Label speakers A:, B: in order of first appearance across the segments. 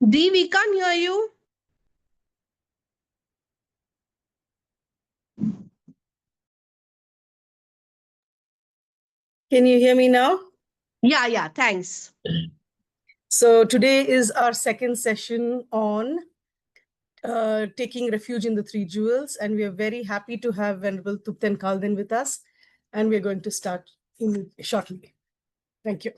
A: Dee, we can't hear you.
B: Can you hear me now?
A: Yeah, thanks.
B: So today is our second session on taking refuge in the three jewels, and we are very happy to have Venerable Thubten Kalden with us, and we're going to start shortly. Thank you.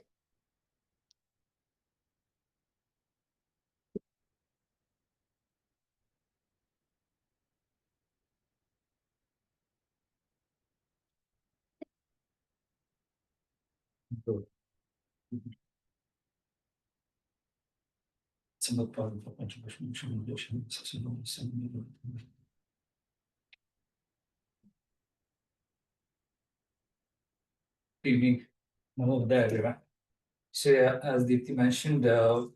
C: Evening. Hello there, everyone. So, as Deepthi mentioned, we are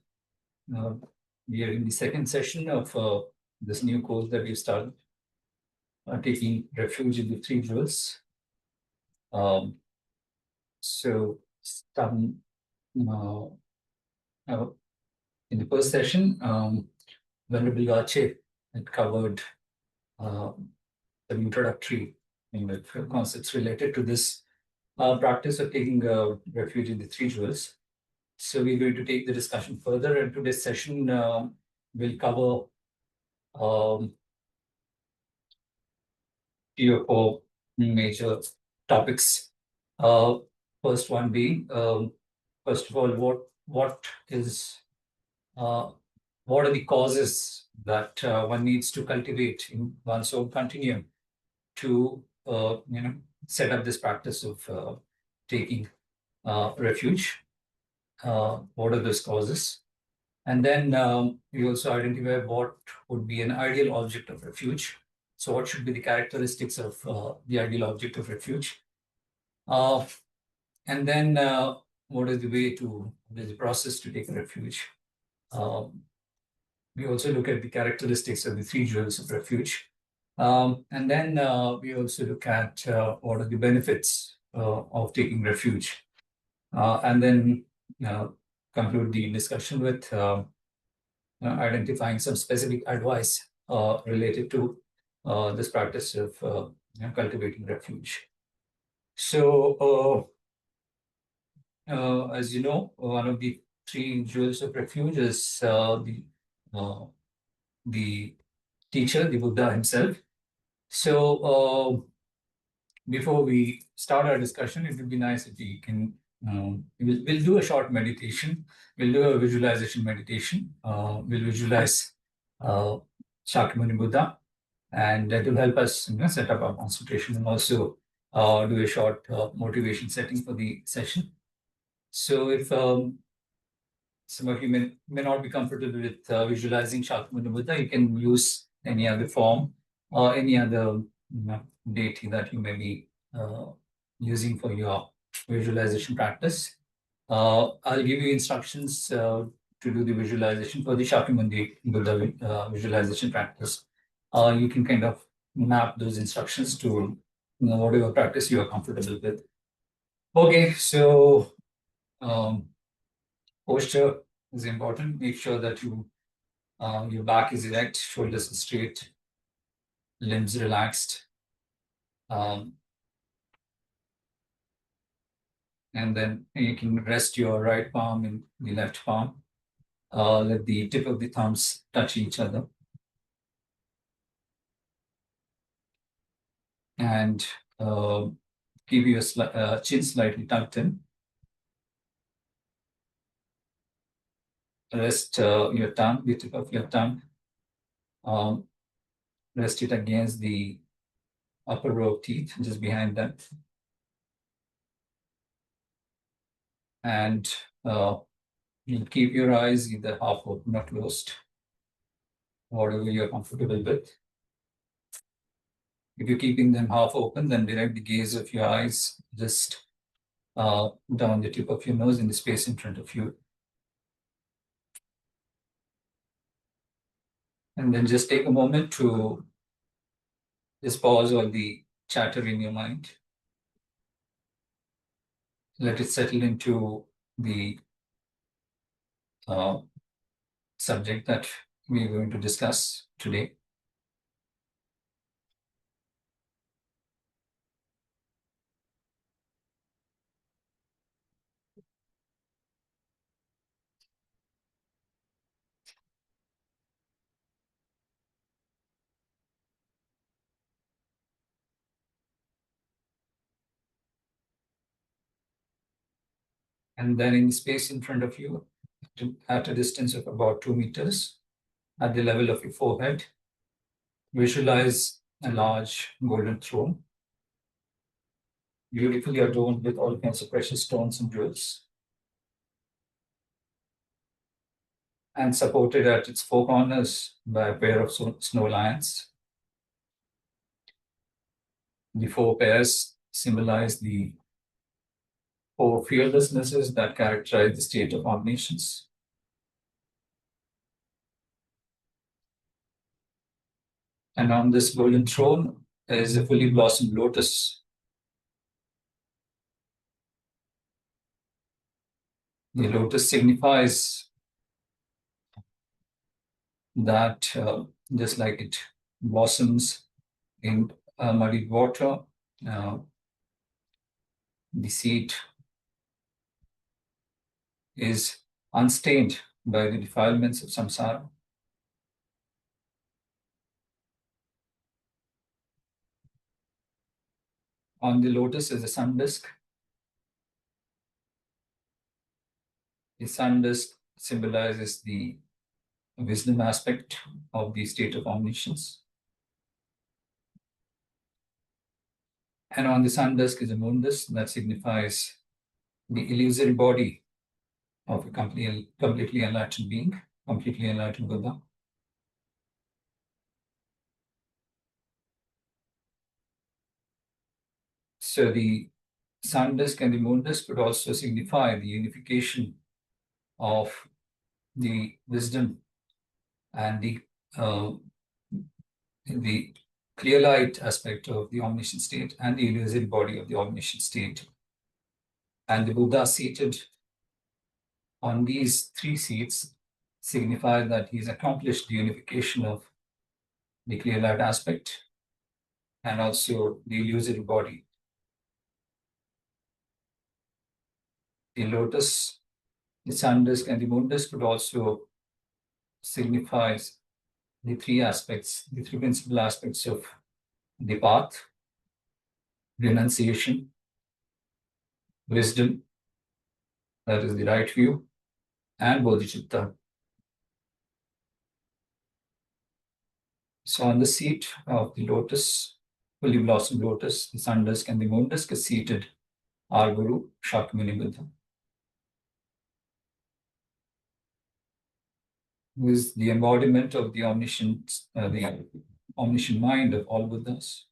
C: in the second session of this new course that we've started, taking refuge in the three jewels. So, starting in the first session, Venerable Yache had covered some introductory concepts related to this practice of taking refuge in the three jewels. So we're going to take the discussion further, and today's session will cover three or four major topics. First one being, first of all, what are the causes that one needs to cultivate in one's own continuum to set up this practice of taking refuge. What are those causes? And then we also identify what would be an ideal object of refuge. So what should be the characteristics of the ideal object of refuge? And then what is the process to take refuge? We also look at the characteristics of the three jewels of refuge. And then we also look at what are the benefits of taking refuge. And then conclude the discussion with identifying some specific advice related to this practice of cultivating refuge. So, as you know, one of the three jewels of refuge is the teacher, the Buddha himself. So, before we start our discussion, it would be nice if we can. We'll do a short meditation. We'll do a visualization meditation. We'll visualize Shakyamuni Buddha, and that will help us set up our concentration and also do a short motivation setting for the session. So if some of you may not be comfortable with visualizing Shakyamuni Buddha, you can use any other form or any other deity that you may be using for your visualization practice. I'll give you instructions to do the visualization for the Shakyamuni Buddha visualization practice. You can kind of map those instructions to whatever practice you are comfortable with. Okay, so posture is important. Make sure that your back is erect, shoulders are straight, limbs relaxed. And then you can rest your right palm in the left palm. Let the tip of the thumbs touch each other. And keep your chin slightly tucked in. Rest your tongue, the tip of your tongue. Rest it against the upper row of teeth, just behind them. And you keep your eyes either half open or closed, whatever you're comfortable with. If you're keeping them half open, then direct the gaze of your eyes just down the tip of your nose in the space in front of you. And then just take a moment to just pause all the chatter in your mind. Let it settle into the subject that we are going to discuss today. And then in the space in front of you, at a distance of about 2 meters, at the level of your forehead, visualize a large golden throne, beautifully adorned with all kinds of precious stones and jewels, and supported at its four corners by a pair of snow lions. The four pairs symbolize the four fearlessnesses that characterize the state of omniscience. And on this golden throne is a fully blossomed lotus. The lotus signifies that just like it blossoms in muddied water, the seed is unstained by the defilements of samsara. On the lotus is a sun disk. The sun disk symbolizes the wisdom aspect of the state of omniscience. And on the sun disk is a moon disk that signifies the illusory body of a completely enlightened being, completely enlightened Buddha. So the sun disk and the moon disk could also signify the unification of the wisdom and the clear light aspect of the omniscient state and the illusory body of the omniscient state. And the Buddha seated on these three seats signify that he's accomplished the unification of the clear light aspect and also the illusory body. The lotus, the sun disk, and the moon disk could also signify the three aspects, the three principal aspects of the path: renunciation, wisdom, that is the right view, and bodhicitta. So on the seat of the lotus, fully blossomed lotus, the sun disk and the moon disk is seated our Guru, Shakyamuni Buddha, who is the embodiment of the omniscient mind of all Buddhas.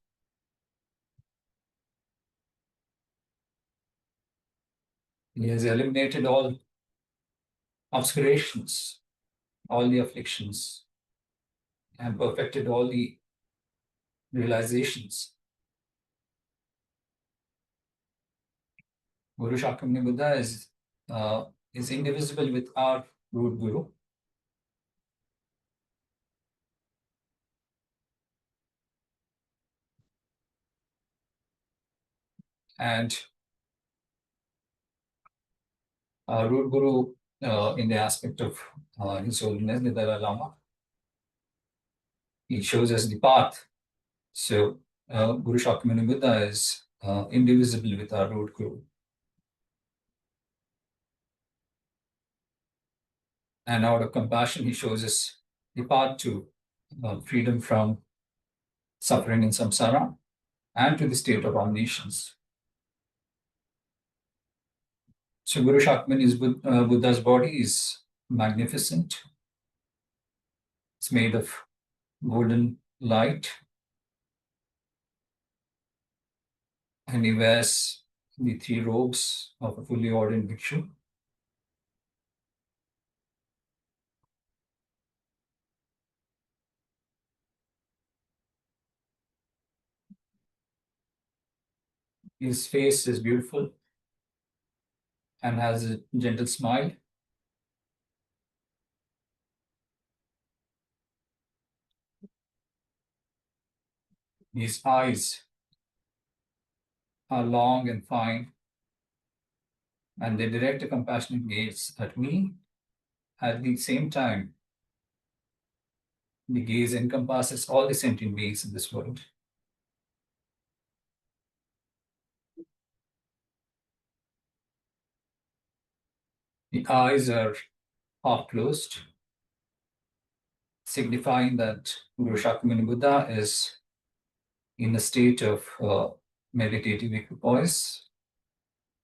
C: He has eliminated all obscurations, all the afflictions, and perfected all the realizations. Guru Shakyamuni Buddha is indivisible with our root Guru. And our root Guru, in the aspect of His Holiness, the Dalai Lama, he shows us the path. So Guru Shakyamuni Buddha is indivisible with our root Guru. And out of compassion, he shows us the path to freedom from suffering in samsara and to the state of omniscience. So Guru Shakyamuni Buddha's body is magnificent. It's made of golden light, and he wears the three robes of a fully ordained bhikshu. His face is beautiful and has a gentle smile. His eyes are long and fine, and they direct a compassionate gaze at me. At the same time, the gaze encompasses all the sentient beings in this world. The eyes are half closed, signifying that Guru Shakyamuni Buddha is in a state of meditative equipoise,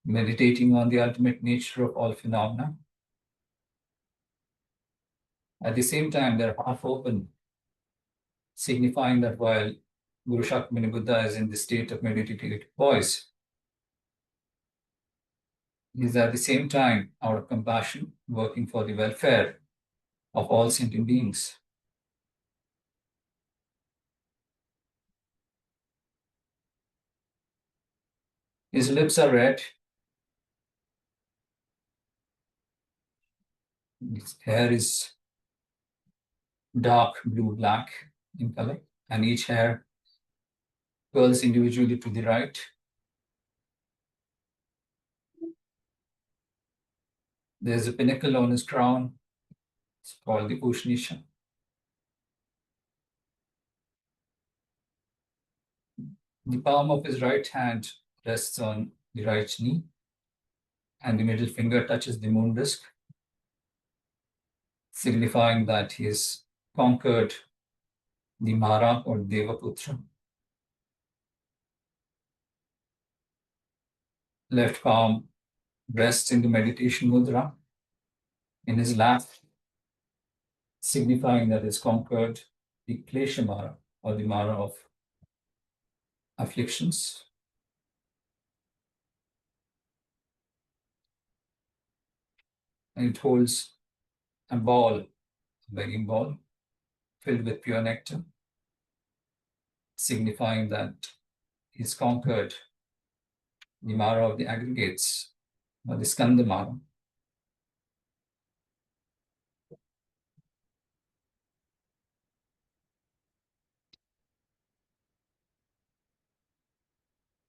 C: meditating on the ultimate nature of all phenomena. At the same time, they're half open, signifying that while Guru Shakyamuni Buddha is in the state of meditative equipoise, he is at the same time, out of compassion, working for the welfare of all sentient beings. His lips are red. His hair is dark blue-black in color, and each hair curls individually to the right. There's a pinnacle on his crown. It's called the Ushnisha. The palm of his right hand rests on the right knee, and the middle finger touches the moon disk, signifying that he has conquered the Mara or Devaputra. Left palm rests in the meditation mudra in his lap, signifying that he has conquered the Klesha Mara or the Mara of afflictions. And it holds a ball, a begging ball, filled with pure nectar, signifying that he's conquered the Mara of the aggregates, or the Skanda Mara.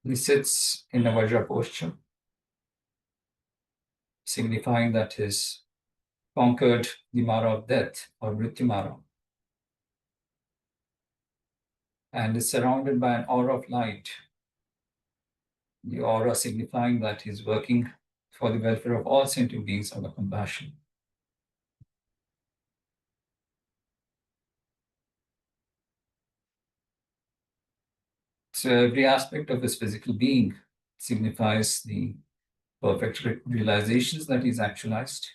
C: He sits in a Vajra posture, signifying that he's conquered the Mara of death, or Mrityu Mara, and is surrounded by an aura of light, the aura signifying that he's working for the welfare of all sentient beings out of compassion. So every aspect of his physical being signifies the perfect realizations that he's actualized,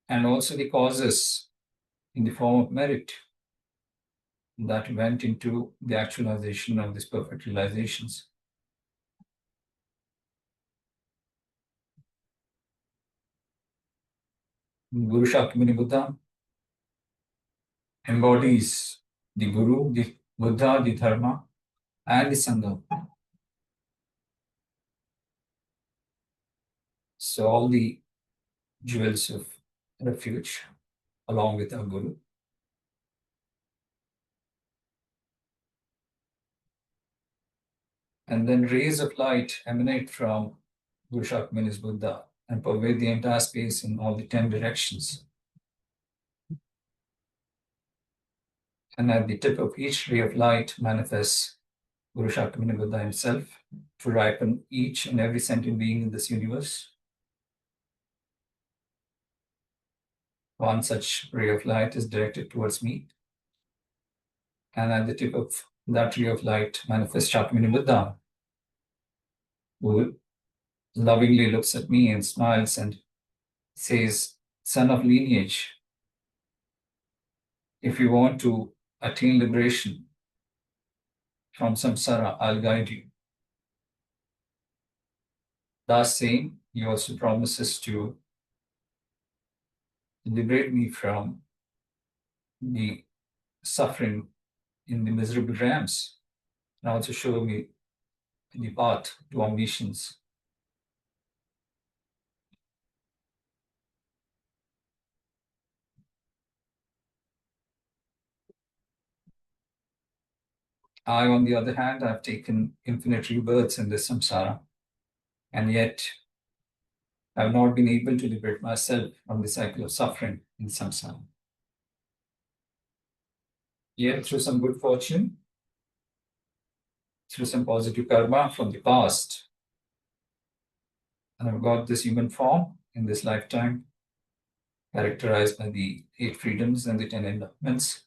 C: and also the causes in the form of merit that went into the actualization of these perfect realizations. Guru Shakyamuni Buddha embodies the Guru, the Buddha, the Dharma, and the Sangha. So all the jewels of refuge along with our Guru. And then rays of light emanate from Guru Shakyamuni's Buddha and pervade the entire space in all the 10 directions. And at the tip of each ray of light manifests Guru Shakyamuni Buddha himself to ripen each and every sentient being in this universe. One such ray of light is directed towards me. And at the tip of that ray of light manifests Shakyamuni Buddha, who lovingly looks at me and smiles and says, "Son of lineage, if you want to attain liberation from samsara, I'll guide you." Thus saying, he also promises to liberate me from the suffering in the miserable realms, and also show me the path to omniscience. I, on the other hand, have taken infinite rebirths in this samsara, and yet I have not been able to liberate myself from the cycle of suffering in samsara. Yet, through some good fortune, through some positive karma from the past, I have got this human form in this lifetime, characterized by the 8 freedoms and the 10 endowments.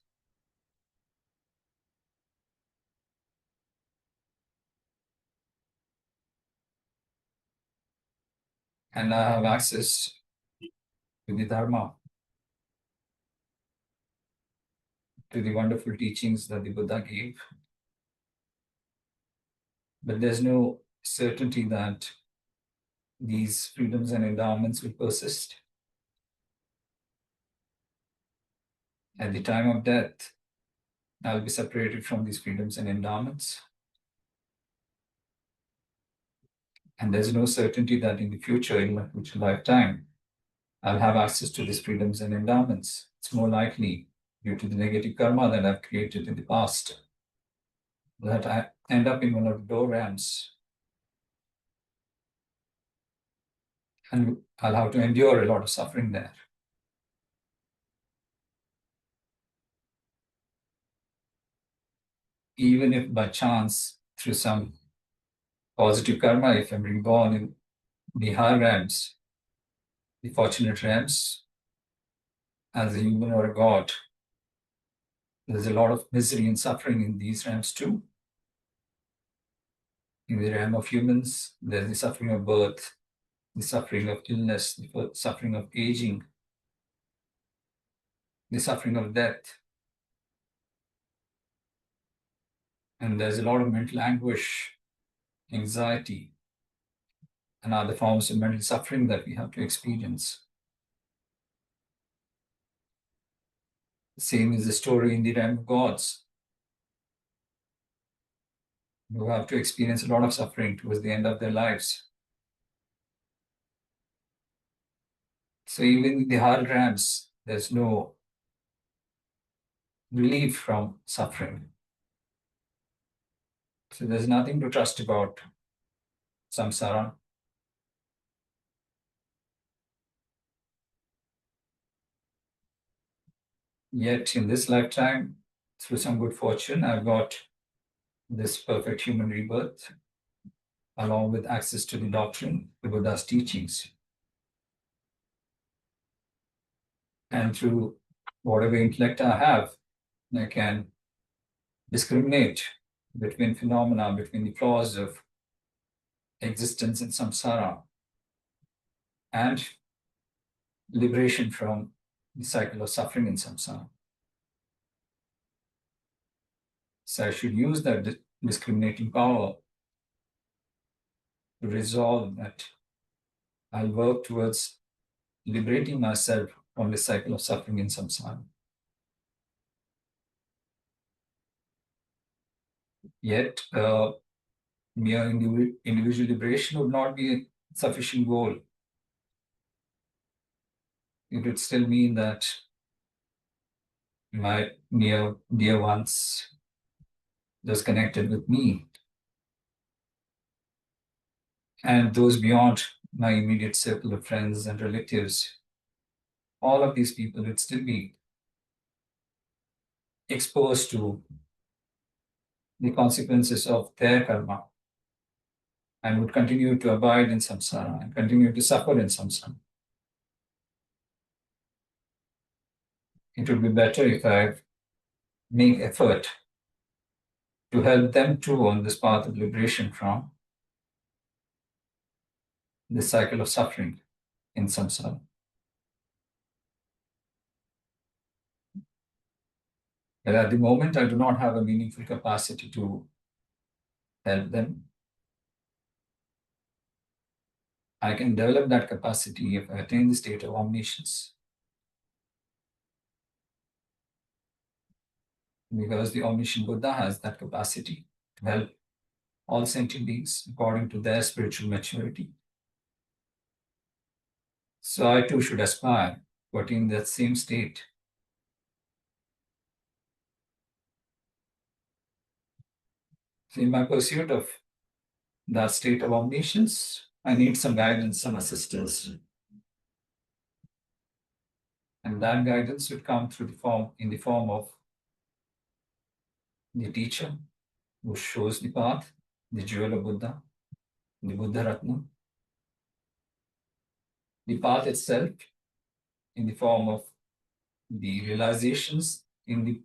C: And I have access to the Dharma, to the wonderful teachings that the Buddha gave. But there's no certainty that these freedoms and endowments will persist. At the time of death, I'll be separated from these freedoms and endowments. And there's no certainty that in the future, in my future lifetime, I'll have access to these freedoms and endowments. It's more likely, due to the negative karma that I've created in the past, that I end up in one of the low realms. And I'll have to endure a lot of suffering there. Even if by chance, through some positive karma, if I'm reborn in the higher realms, the fortunate realms, as a human or a god, there's a lot of misery and suffering in these realms too. In the realm of humans, there's the suffering of birth, the suffering of illness, the suffering of aging, the suffering of death. And there's a lot of mental anguish, anxiety, and other forms of mental suffering that we have to experience. The same is the story in the realm of gods, who have to experience a lot of suffering towards the end of their lives. So even in the higher realms, there's no relief from suffering. So there's nothing to trust about samsara. Yet in this lifetime, through some good fortune, I've got this perfect human rebirth, along with access to the doctrine, the Buddha's teachings. And through whatever intellect I have, I can discriminate between phenomena, between the flaws of existence in samsara, and liberation from the cycle of suffering in samsara. So I should use that discriminating power to resolve that I'll work towards liberating myself from the cycle of suffering in samsara. Yet, mere individual liberation would not be a sufficient goal. It would still mean that my near dear ones, those connected with me, and those beyond my immediate circle of friends and relatives, all of these people would still be exposed to the consequences of their karma and would continue to abide in samsara and continue to suffer in samsara. It would be better if I make effort to help them too on this path of liberation from the cycle of suffering in samsara. But at the moment, I do not have a meaningful capacity to help them. I can develop that capacity if I attain the state of omniscience. Because the omniscient Buddha has that capacity to help all sentient beings according to their spiritual maturity. So I too should aspire to attain that same state. So in my pursuit of that state of omniscience, I need some guidance, some assistance. And that guidance would come in the form of the teacher who shows the path, the jewel of Buddha, the Buddha Ratna, the path itself in the form of the realizations in the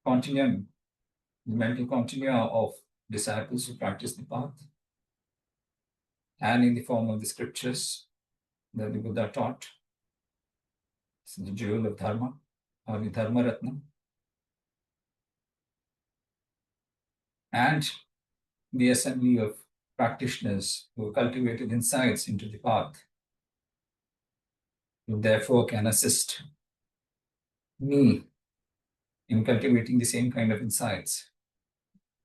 C: continuum, the mental continuum of disciples who practice the path, and in the form of the scriptures that the Buddha taught. It's the jewel of Dharma, or the Dharma Ratna. And the assembly of practitioners who cultivated insights into the path, who therefore can assist me in cultivating the same kind of insights.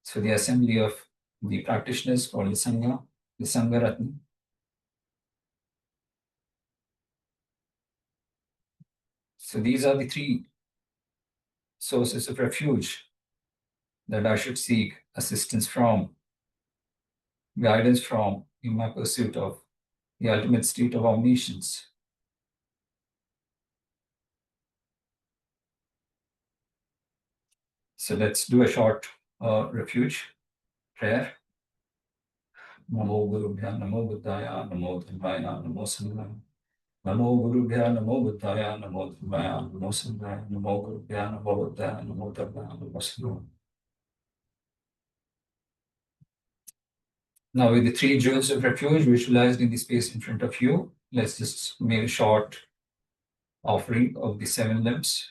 C: So the assembly of the practitioners called the Sangha Ratna. So these are the three sources of refuge that I should seek assistance from, guidance from in my pursuit of the ultimate state of omniscience. So let's do a short refuge prayer. Namo Gurubhya, Namo Buddhaya, Namo Dharmaya, Namo Sanghaya. Namo Gurubhya, Namo Buddhaya, Namo Dharmaya, Namo Sanghaya. Namo Gurubhya, Namo Buddhaya, Namo Dharmaya, Namo Sanghaya. Now, with the three jewels of refuge visualized in the space in front of you, let's just make a short offering of the 7 limbs.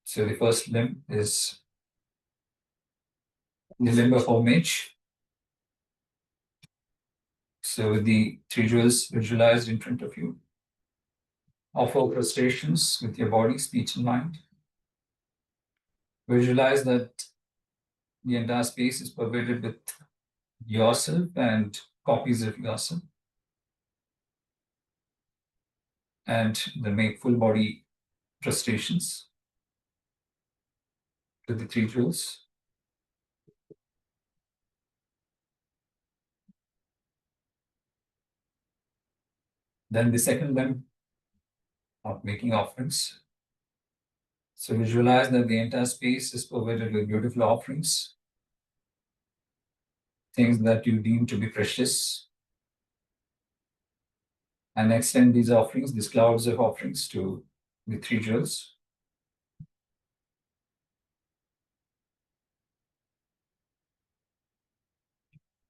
C: So the first limb is the limb of homage. So with the 3 jewels visualized in front of you, offer prostrations with your body, speech, and mind. Visualize that the entire space is pervaded with yourself and copies of yourself. And then make full body prostrations to the 3 jewels. Then the second limb of making offerings. So visualize that the entire space is pervaded with beautiful offerings, things that you deem to be precious, and extend these offerings, these clouds of offerings, to the 3 jewels.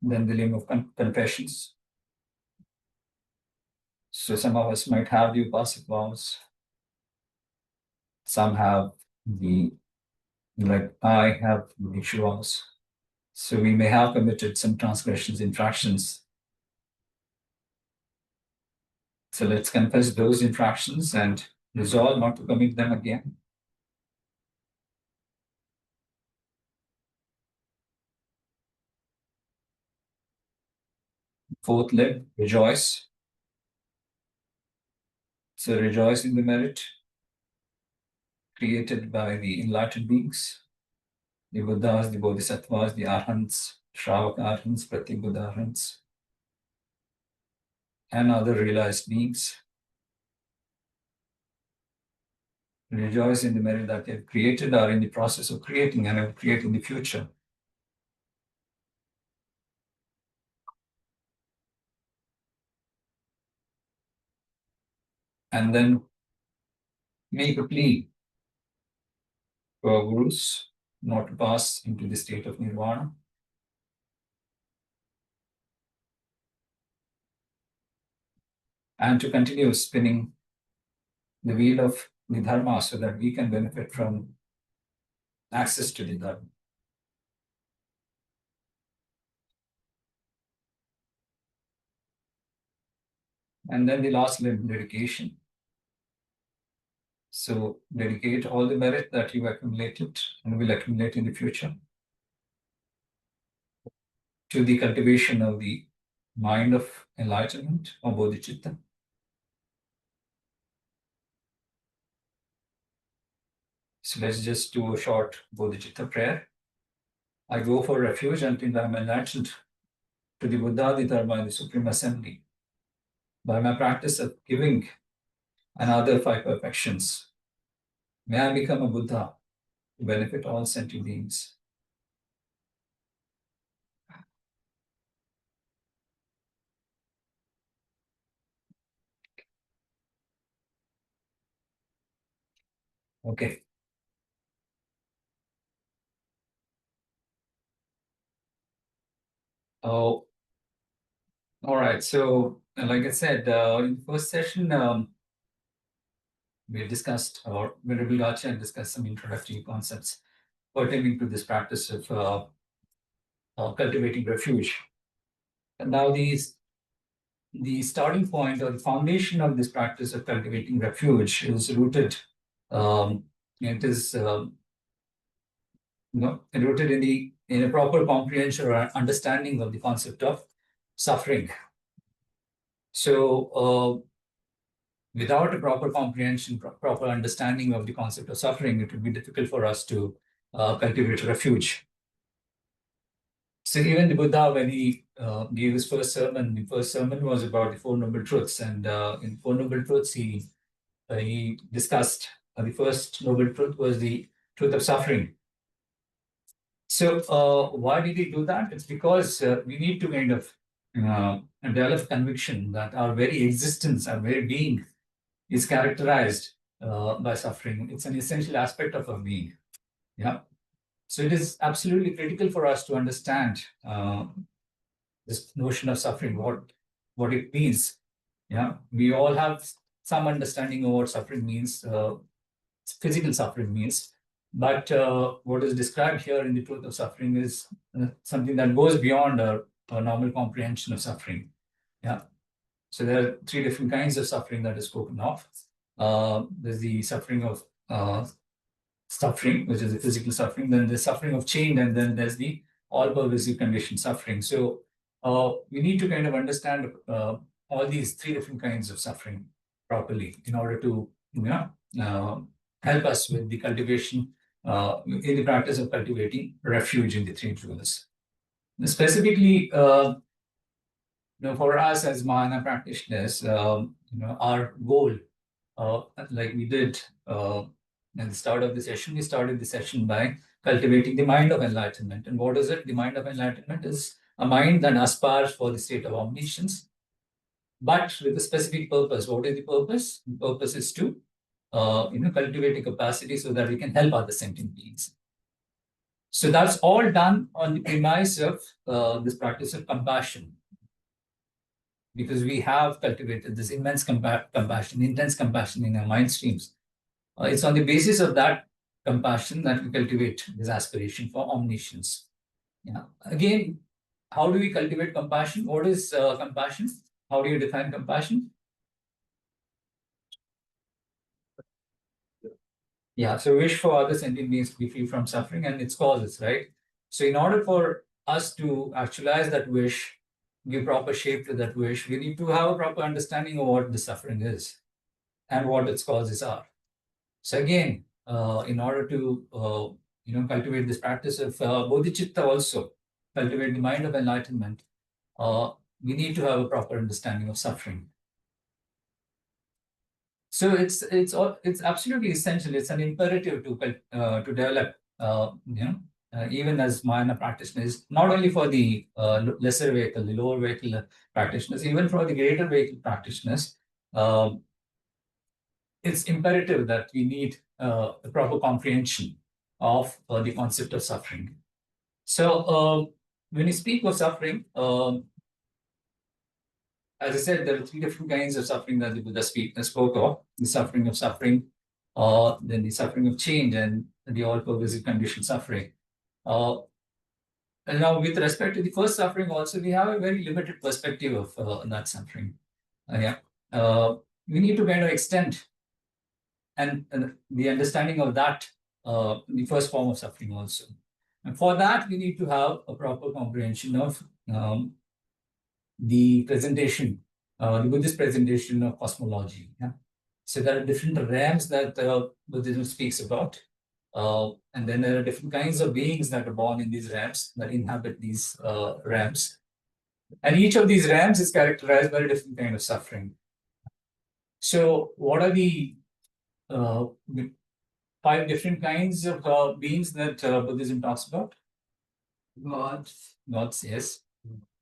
C: Then the limb of confessions. So some of us might have the Upasik vows. Some have I have the Bhikshu vows. So we may have committed some transgressions, infractions. So let's confess those infractions and resolve not to commit them again. Fourth limb, rejoice. So rejoice in the merit created by the enlightened beings, the Buddhas, the Bodhisattvas, the Arhants, Shravaka Arhants, Pratyabhuddha Arhants, and other realized beings. Rejoice in the merit that they have created, are in the process of creating, and will create in the future. And then make a plea for our gurus not to pass into the state of nirvana. And to continue spinning the wheel of the Dharma so that we can benefit from access to the Dharma. And then the last limb, dedication. So dedicate all the merit that you've accumulated and will accumulate in the future to the cultivation of the mind of enlightenment or bodhicitta. So let's just do a short Bodhicitta prayer. I go for refuge until I am enlightened to the Buddha, the Dharma, and the Supreme Assembly. By my practice of giving and other five perfections, may I become a Buddha to benefit all sentient beings. Okay. Oh, all right. So, like I said, in the first session, we discussed, or Venerable Acharya discussed some introductory concepts pertaining to this practice of cultivating refuge. And now the starting point or the foundation of this practice of cultivating refuge is rooted. It is rooted in a proper comprehension or understanding of the concept of suffering. So, without a proper comprehension, proper understanding of the concept of suffering, it would be difficult for us to cultivate refuge. So even the Buddha, when he gave his first sermon, the first sermon was about the Four Noble Truths. And in Four Noble Truths, he discussed the first noble truth was the truth of suffering. So why did he do that? It's because we need to kind of develop conviction that our very existence, our very being is characterized by suffering. It's an essential aspect of our being. Yeah. So it is absolutely critical for us to understand this notion of suffering, what it means. Yeah, we all have some understanding of what suffering means, physical suffering means. But what is described here in the truth of suffering is something that goes beyond our normal comprehension of suffering. Yeah. So there are three different kinds of suffering that is spoken of. There's the suffering of suffering, which is the physical suffering. Then there's suffering of change, and then there's the all-pervasive condition suffering. So we need to kind of understand all these three different kinds of suffering properly in order to help us with the cultivation, in the practice of cultivating refuge in the three jewels. Specifically, for us as Mahayana practitioners, our goal, like we did at the start of the session, we started the session by cultivating the mind of enlightenment. And what is it? The mind of enlightenment is a mind that aspires for the state of omniscience, but with a specific purpose. What is the purpose? The purpose is to cultivate a capacity so that we can help other sentient beings. So that's all done on the premise of this practice of compassion, because we have cultivated this immense compassion, intense compassion in our mind streams. It's on the basis of that compassion that we cultivate this aspiration for omniscience. Yeah. Again, how do we cultivate compassion? What is compassion? How do you define compassion? Yeah, so wish for other sentient beings to be free from suffering and its causes, right? So in order for us to actualize that wish, give proper shape to that wish, we need to have a proper understanding of what the suffering is and what its causes are. So again, in order to cultivate this practice of bodhicitta also, cultivate the mind of enlightenment, we need to have a proper understanding of suffering. So it's absolutely essential. It's an imperative to develop, even as Mahayana practitioners, not only for the lesser vehicle, the lower vehicle practitioners, even for the greater vehicle practitioners. It's imperative that we need a proper comprehension of the concept of suffering. So when we speak of suffering, as I said, there are three different kinds of suffering that the Buddha spoke of: the suffering of suffering, then the suffering of change, and the all-pervasive condition suffering. And now, with respect to the first suffering, also we have a very limited perspective of that suffering. We need to kind of extend and the understanding of that, the first form of suffering also. And for that, we need to have a proper comprehension of the presentation, the Buddhist presentation of cosmology. Yeah? So there are different realms that Buddhism speaks about. And then there are different kinds of beings that are born in these realms, that inhabit these realms. And each of these realms is characterized by a different kind of suffering. So, what are the 5 different kinds of beings that Buddhism talks about?
D: Gods,
C: Gods, yes.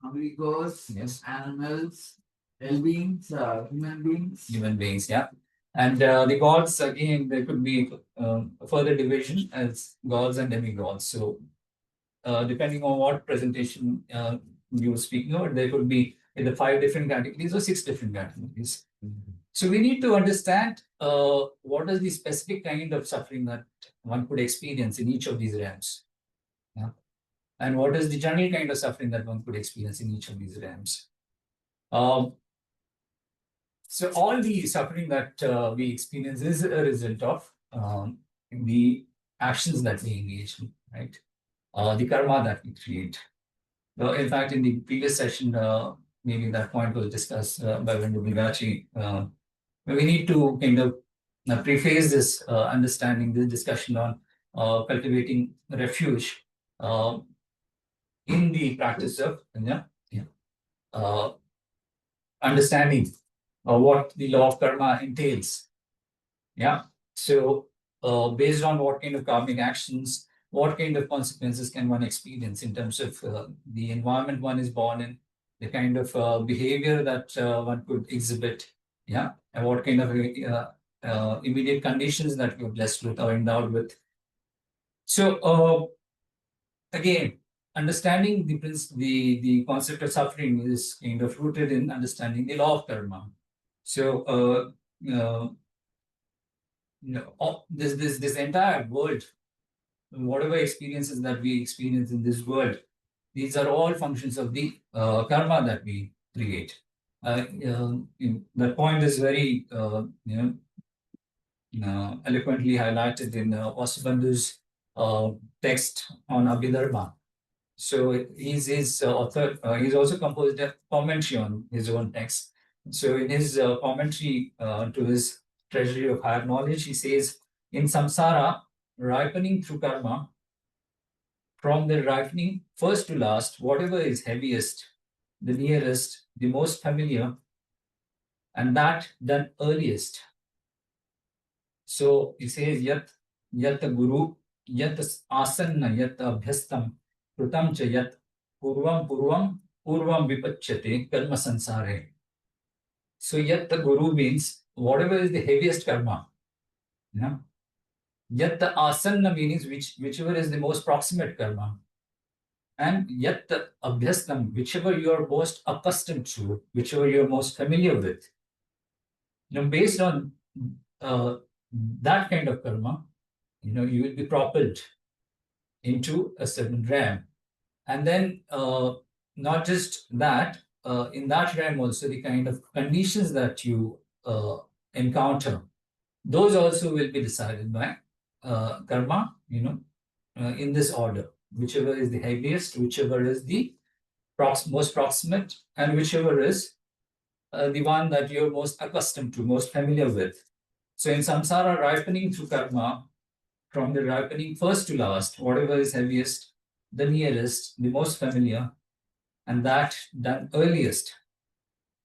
D: amigos,
C: Yes.
D: animals, beings, human beings.
C: Human beings, yeah. And the gods, again, there could be a further division as gods and demigods. So, depending on what presentation you were speaking about, there could be either 5 different categories or 6 different categories. So, we need to understand what is the specific kind of suffering that one could experience in each of these realms. Yeah. And what is the general kind of suffering that one could experience in each of these realms. So all the suffering that we experience is a result of the actions that we engage in, right? The karma that we create. In fact, in the previous session, maybe that point was discussed by Vendu Bigachi. We need to kind of preface this understanding, this discussion on cultivating refuge in the practice of understanding what the law of karma entails. Yeah. So, based on what kind of karmic actions, what kind of consequences can one experience in terms of the environment one is born in, the kind of behavior that one could exhibit, yeah, and what kind of immediate conditions that you're blessed with or endowed with. So, again, understanding the concept of suffering is kind of rooted in understanding the law of karma. So, this entire world, whatever experiences that we experience in this world, these are all functions of the karma that we create. That point is very eloquently highlighted in Vasubandhu's text on Abhidharma. So he's author. He's also composed a commentary on his own text. So in his commentary to his treasury of higher knowledge, he says, in samsara, ripening through karma, from the ripening first to last, whatever is heaviest, the nearest, the most familiar, and that done earliest. So he says, yat guru, yat asanna, yat abhyastam, krutam cha yat purvam vipachyate karma sansare. So yat the guru means whatever is the heaviest karma. Yeah. Yat the asanna means whichever is the most proximate karma. And yat the abhyastam, whichever you are most accustomed to, whichever you are most familiar with. Based on that kind of karma, you will be propelled into a certain realm. And then not just that, in that realm also the kind of conditions that you encounter, those also will be decided by karma, in this order, whichever is the heaviest, whichever is the most proximate, and whichever is the one that you're most accustomed to, most familiar with. So in samsara, ripening through karma, from the ripening first to last, whatever is heaviest, the nearest, the most familiar, and that earliest,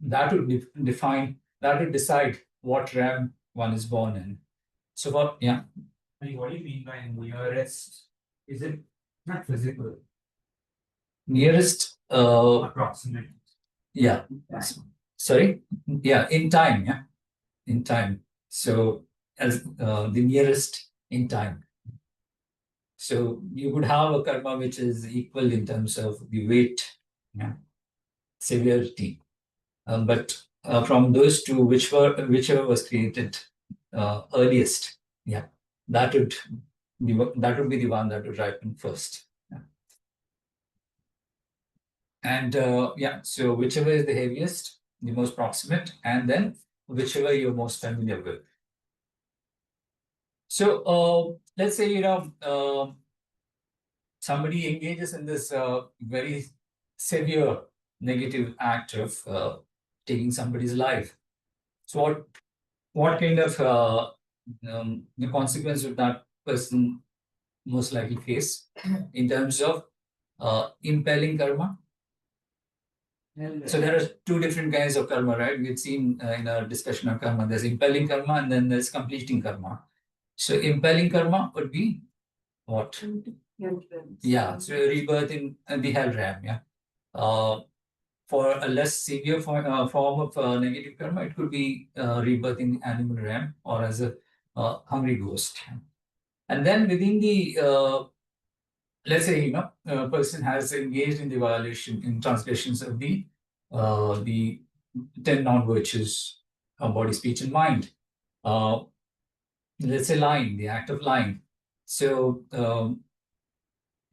C: that would that would decide what realm one is born in. So what? Yeah.
D: What do you mean by nearest? Is it not physical?
C: Nearest.
D: Approximate.
C: Yeah. Sorry. Yeah. In time. Yeah. In time. So as the nearest in time. So you could have a karma which is equal in terms of the weight, yeah, severity. But from those two, whichever was created earliest, yeah, that would be the one that would ripen first. Yeah. And yeah, so whichever is the heaviest, the most proximate, and then whichever you're most familiar with. So let's say somebody engages in this very severe negative act of taking somebody's life. So what kind of the consequence would that person most likely face in terms of impelling karma. So there are two different kinds of karma, right? We've seen in our discussion of karma, there's impelling karma and then there's completing karma. So impelling karma would be what? Yeah, so rebirth in the hell realm, yeah. For a less severe form of negative karma, it could be rebirth in the animal realm or as a hungry ghost. And then within the, let's say, a person has engaged in the violation, in transgressions of the 10 non-virtues of body, speech, and mind. Let's say lying, the act of lying. So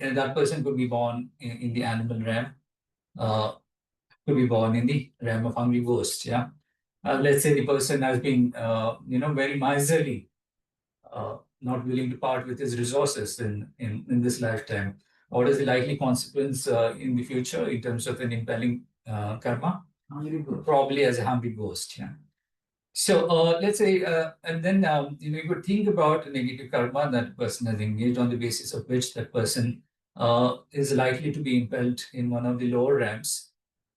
C: and that person could be born in the animal realm, could be born in the realm of hungry ghost. Yeah. Let's say the person has been, very miserly, not willing to part with his resources in this lifetime. What is the likely consequence in the future in terms of an impelling karma? Probably as a hungry ghost. Yeah. So let's say, and then you could think about a negative karma that person has engaged, on the basis of which that person is likely to be impelled in one of the lower realms.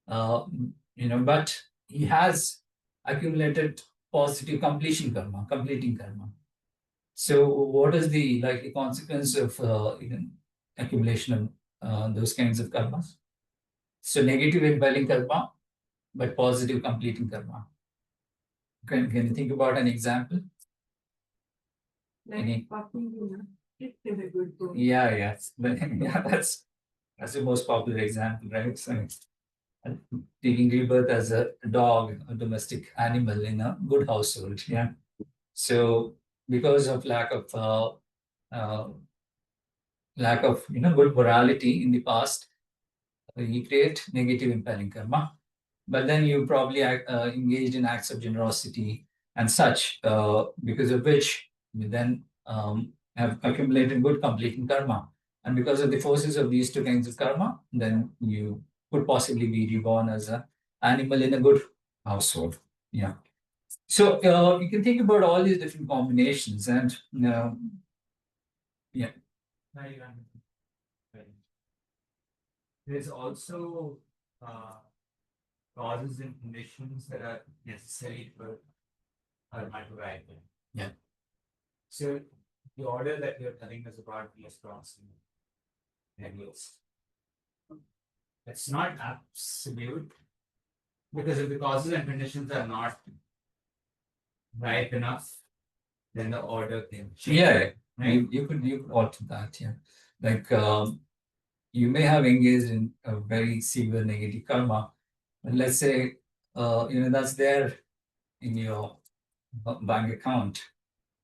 C: But he has accumulated positive completing karma. So what is the likely consequence of accumulation of those kinds of karmas? So negative impelling karma, but positive completing karma. Can you think about an example? Any? Yeah, yeah. Yeah, that's the most popular example, right? So taking rebirth as a dog, a domestic animal in a good household. Yeah. So because of lack of good morality in the past, you create negative impelling karma. But then you probably engaged in acts of generosity and such, because of which you then have accumulated good completing karma. And because of the forces of these two kinds of karma, then you could possibly be reborn as an animal in a good household. Yeah. So you can think about all these different combinations, and yeah.
D: There's also causes and conditions that are necessary for karma to ripen.
C: Yeah.
D: So the order that you're telling us about these crossing levels, it's not absolute, because if the causes and conditions are not ripe enough, then the order can change.
C: Yeah,
D: right?
C: you could alter that. Yeah, like you may have engaged in a very severe negative karma, and let's say that's there in your bank account,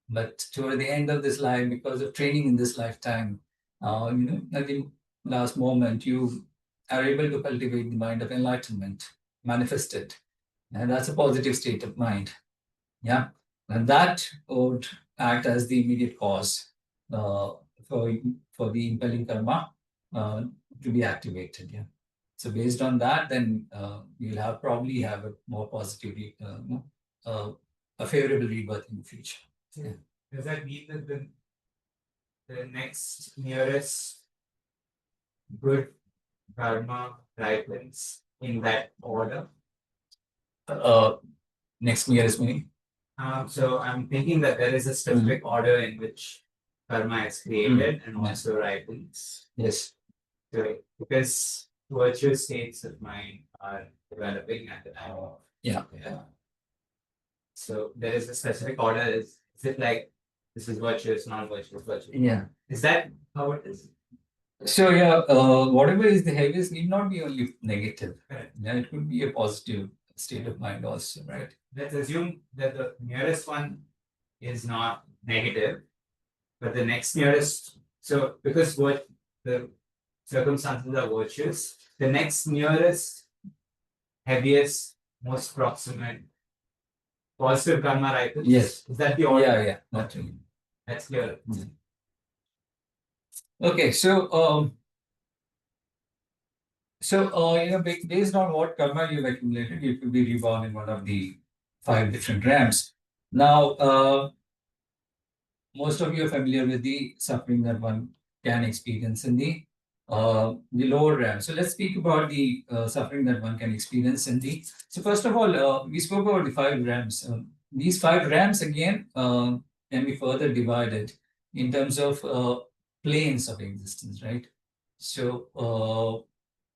C: but toward the end of this life, because of training in this lifetime, at the last moment, you are able to cultivate the mind of enlightenment, manifest it, and that's a positive state of mind. Yeah, and that would act as the immediate cause for the impelling karma to be activated. Yeah. So based on that, then you'll probably have a more positive, a favorable rebirth in the future. Yeah.
D: Does that mean that the next nearest good karma ripens in that order?
C: Next nearest meaning?
D: So I'm thinking that there is a specific order in which karma is created and also ripens.
C: Yes.
D: So, because virtuous states of mind are developing at the time of.
C: Yeah.
D: So there is a specific order. Is it like this is virtuous, non-virtuous, virtuous?
C: Yeah.
D: Is that how it is?
C: So yeah, whatever is the heaviest need not be only negative.
D: Correct.
C: Yeah, it could be a positive state of mind also, right?
D: Let's assume that the nearest one is not negative, but the next nearest. So because what the circumstances are virtuous, the next nearest, heaviest, most proximate positive karma ripens.
C: Yes.
D: Is that the order?
C: Yeah, that's right.
D: That's clear.
C: Okay, so based on what karma you've accumulated, you could be reborn in one of the 5 different realms. Now, most of you are familiar with the suffering that one can experience in the lower realm. So let's speak about the suffering that one can experience in the. So first of all, we spoke about the 5 realms. These 5 realms again can be further divided in terms of planes of existence, right? So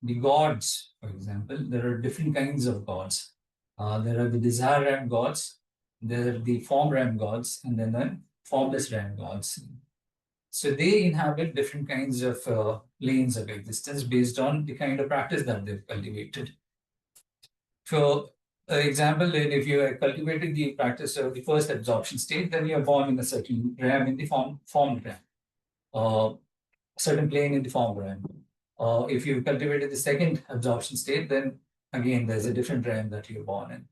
C: the gods, for example, there are different kinds of gods. There are the desire realm gods, there are the form realm gods, and then the formless realm gods. So they inhabit different kinds of planes of existence based on the kind of practice that they've cultivated. For example, if you have cultivated the practice of the first absorption state, then you are born in a certain realm in the form realm, certain plane in the form realm. If you've cultivated the second absorption state, then again there's a different realm that you're born in.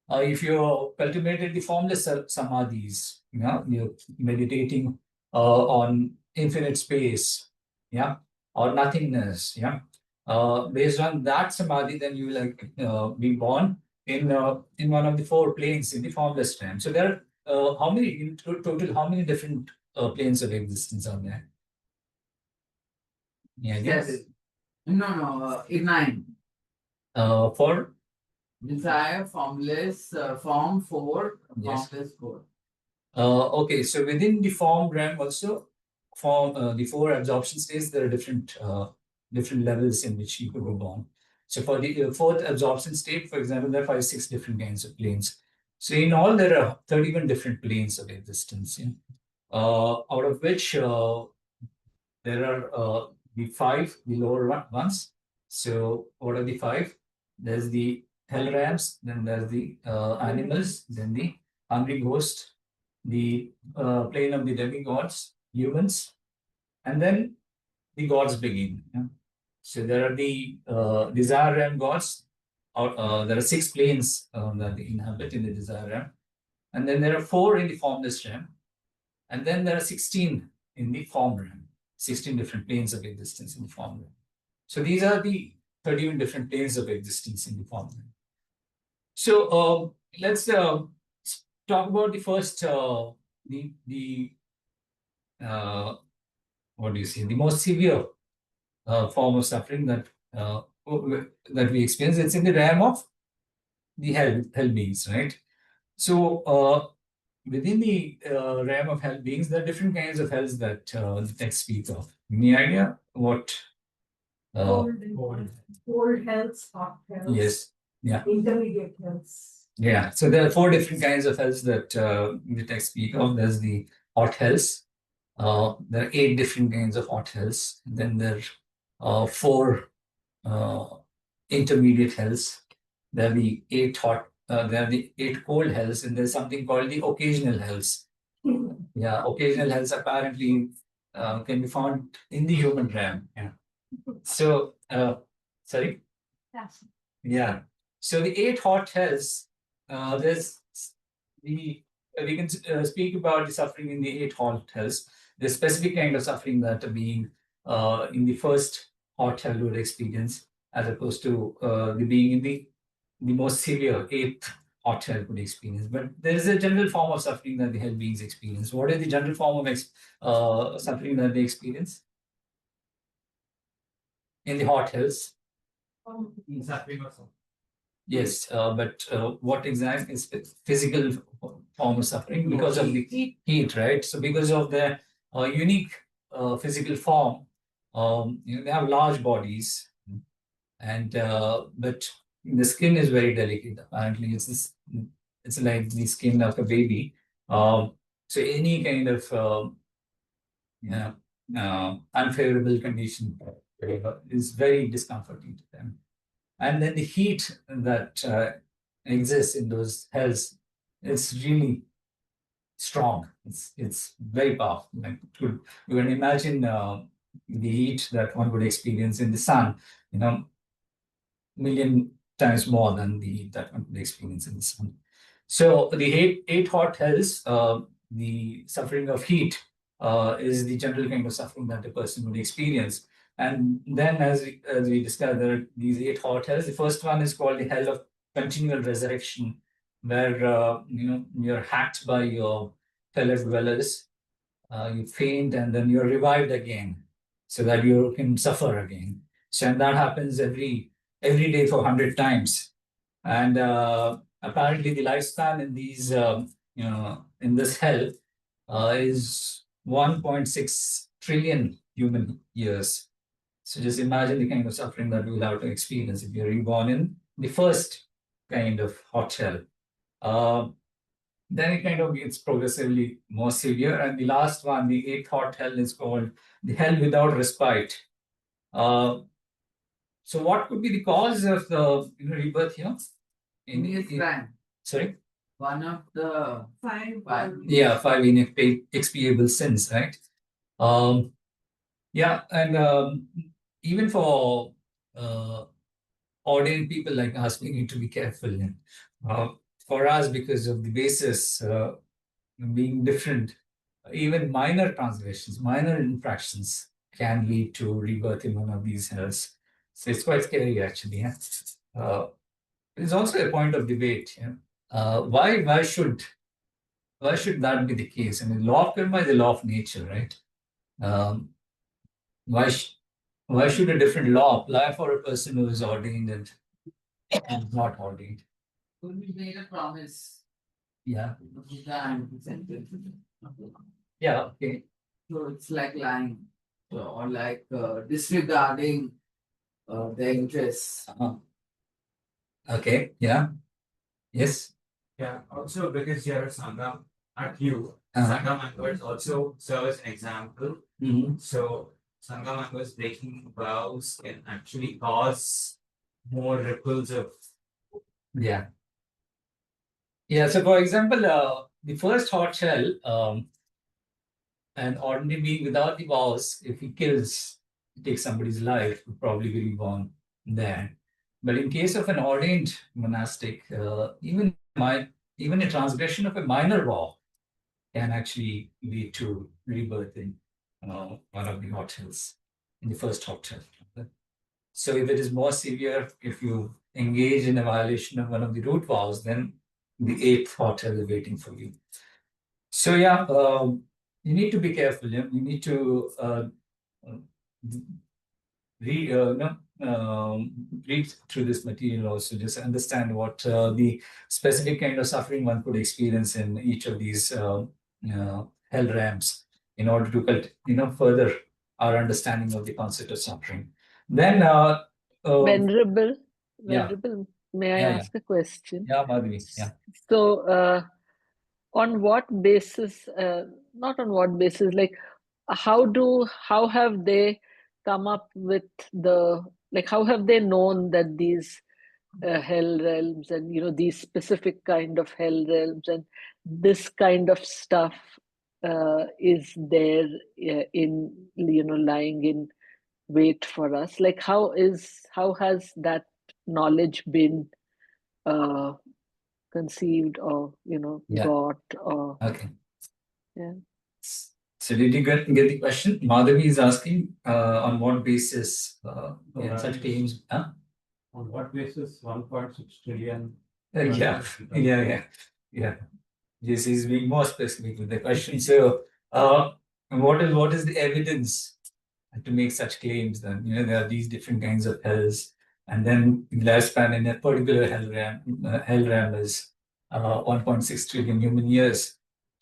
C: If you cultivated the formless samadhis, you're meditating on infinite space, or nothingness, based on that samadhi, then you will be born in one of the 4 planes in the formless realm. So there are how many in total? How many different planes of existence are there? Yeah, yes.
E: 7. No, 9.
C: For
E: Desire, formless, form 4,
C: Yes.
E: formless 4.
C: Okay, so within the form realm also, for the 4 absorption states, there are different levels in which you could go born. So for the 4th absorption state, for example, there are 5, 6 different kinds of planes. So in all, there are 31 different planes of existence. Out of which there are the 5, the lower ones. So what are the 5? There's the hell realms, then there's the animals, then the hungry ghost, the plane of the demigods, humans, and then the gods begin. So there are the desire realm gods, or there are 6 planes that they inhabit in the desire realm, and then there are 4 in the formless realm, and then there are 16 in the form realm, 16 different planes of existence in the form realm. So these are the 31 different planes of existence in the form realm. So let's talk about the first, what do you say, the most severe form of suffering that we experience. It's in the realm of the hell beings, right? So within the realm of hell beings, there are different kinds of hells that the text speaks of. Any idea what?
B: Cold health, hot health.
C: Yes. Yeah.
B: Intermediate health.
C: Yeah. So there are 4 different kinds of hells that the text speak of. There's the hot hells. There are 8 different kinds of hot hells. And then there are 4 intermediate hells. There are the 8 hot. There are the 8 cold hells, and there's something called the occasional hells. Yeah, occasional hells apparently can be found in the human realm. Yeah. So, sorry.
B: Yes.
C: Yeah. So the 8 hot hells. There's the we can speak about the suffering in the 8 hot hells. The specific kind of suffering that a being in the first hot hell would experience, as opposed to the being in the most severe 8th hot hell could experience. But there is a general form of suffering that the hell beings experience. What is the general form of suffering that they experience in the hot hells?
D: Suffering or something.
C: Yes, but what exactly is physical form of suffering? Because of the heat, right? So because of their unique physical form, they have large bodies, and but the skin is very delicate. Apparently, it's like the skin of a baby. So any kind of unfavorable condition is very discomforting to them. And then the heat that exists in those hells, it's really strong. It's very powerful. Like you can imagine the heat that one would experience in the sun, million times more than the heat that one would experience in the sun. So the 8 hot hells, the suffering of heat is the general kind of suffering that a person would experience. And then, as we discussed, there are these 8 hot hells. The first one is called the hell of continual resurrection, where you're hacked by your fellow dwellers, you faint, and then you're revived again. so that you can suffer again. So and that happens every day for 100 times. And apparently the lifespan in these in this hell is 1.6 trillion human years. So just imagine the kind of suffering that we will have to experience if you're reborn in the first kind of hot hell. Then it kind of gets progressively more severe. And the last one, the eighth hot hell, is called the hell without respite. So what could be the cause of the rebirth here?
E: Heinous crime.
C: Sorry?
E: One of the
A: Five.
C: Yeah, 5 inexpiable sins, right? Yeah, and even for ordained people like us, we need to be careful. For us, because of the basis being different, even minor transgressions, minor infractions can lead to rebirth in one of these hells. So it's quite scary, actually. Yeah? It's also a point of debate. Yeah? Why should that be the case? I mean, law of karma is the law of nature, right? Why should a different law apply for a person who is ordained and not ordained?
E: Could be made a promise.
C: Yeah.
E: Buddha and presented.
C: Yeah. Okay.
E: So it's like lying, or like disregarding their interests.
C: Okay. Yeah. Yes.
D: Yeah, also because you're a Sangha at you,
C: Uh-huh.
D: Sangha members also serve as an example.
C: Mhm.
D: So Sangha members breaking vows can actually cause more ripples of
C: Yeah. Yeah. So, for example, the first hot shell, an ordinary being without the vows, if he takes somebody's life, would probably be reborn there. But in case of an ordained monastic, even a transgression of a minor vow can actually lead to rebirth in one of the hot hells, in the first hot hell. So if it is more severe, if you engage in a violation of one of the root vows, then the eighth hot hell is waiting for you. So yeah, you need to be careful. Yeah? You need to read, read through this material also, just understand what the specific kind of suffering one could experience in each of these hell realms in order to further our understanding of the concept of suffering. Then
F: Venerable,
C: yeah.
F: Venerable, may I
C: Yeah, yeah.
F: ask a question?
C: Yeah, Madhvi, yeah.
F: So, on what basis, not on what basis, like how have they come up with how have they known that these hell realms and these specific kind of hell realms and this kind of stuff is there in lying in wait for us? Like how has that knowledge been uh, conceived or
C: Yeah.
F: got or
C: Okay.
F: yeah.
C: So did you get the question? Madhavi is asking on what basis such claims? Huh?
G: On what basis 1.6 trillion?
C: Yeah. Yes, he's being more specific with the question. So, what is the evidence to make such claims? Then there are these different kinds of hells, and then the lifespan in a particular hell realm is 1.6 trillion human years.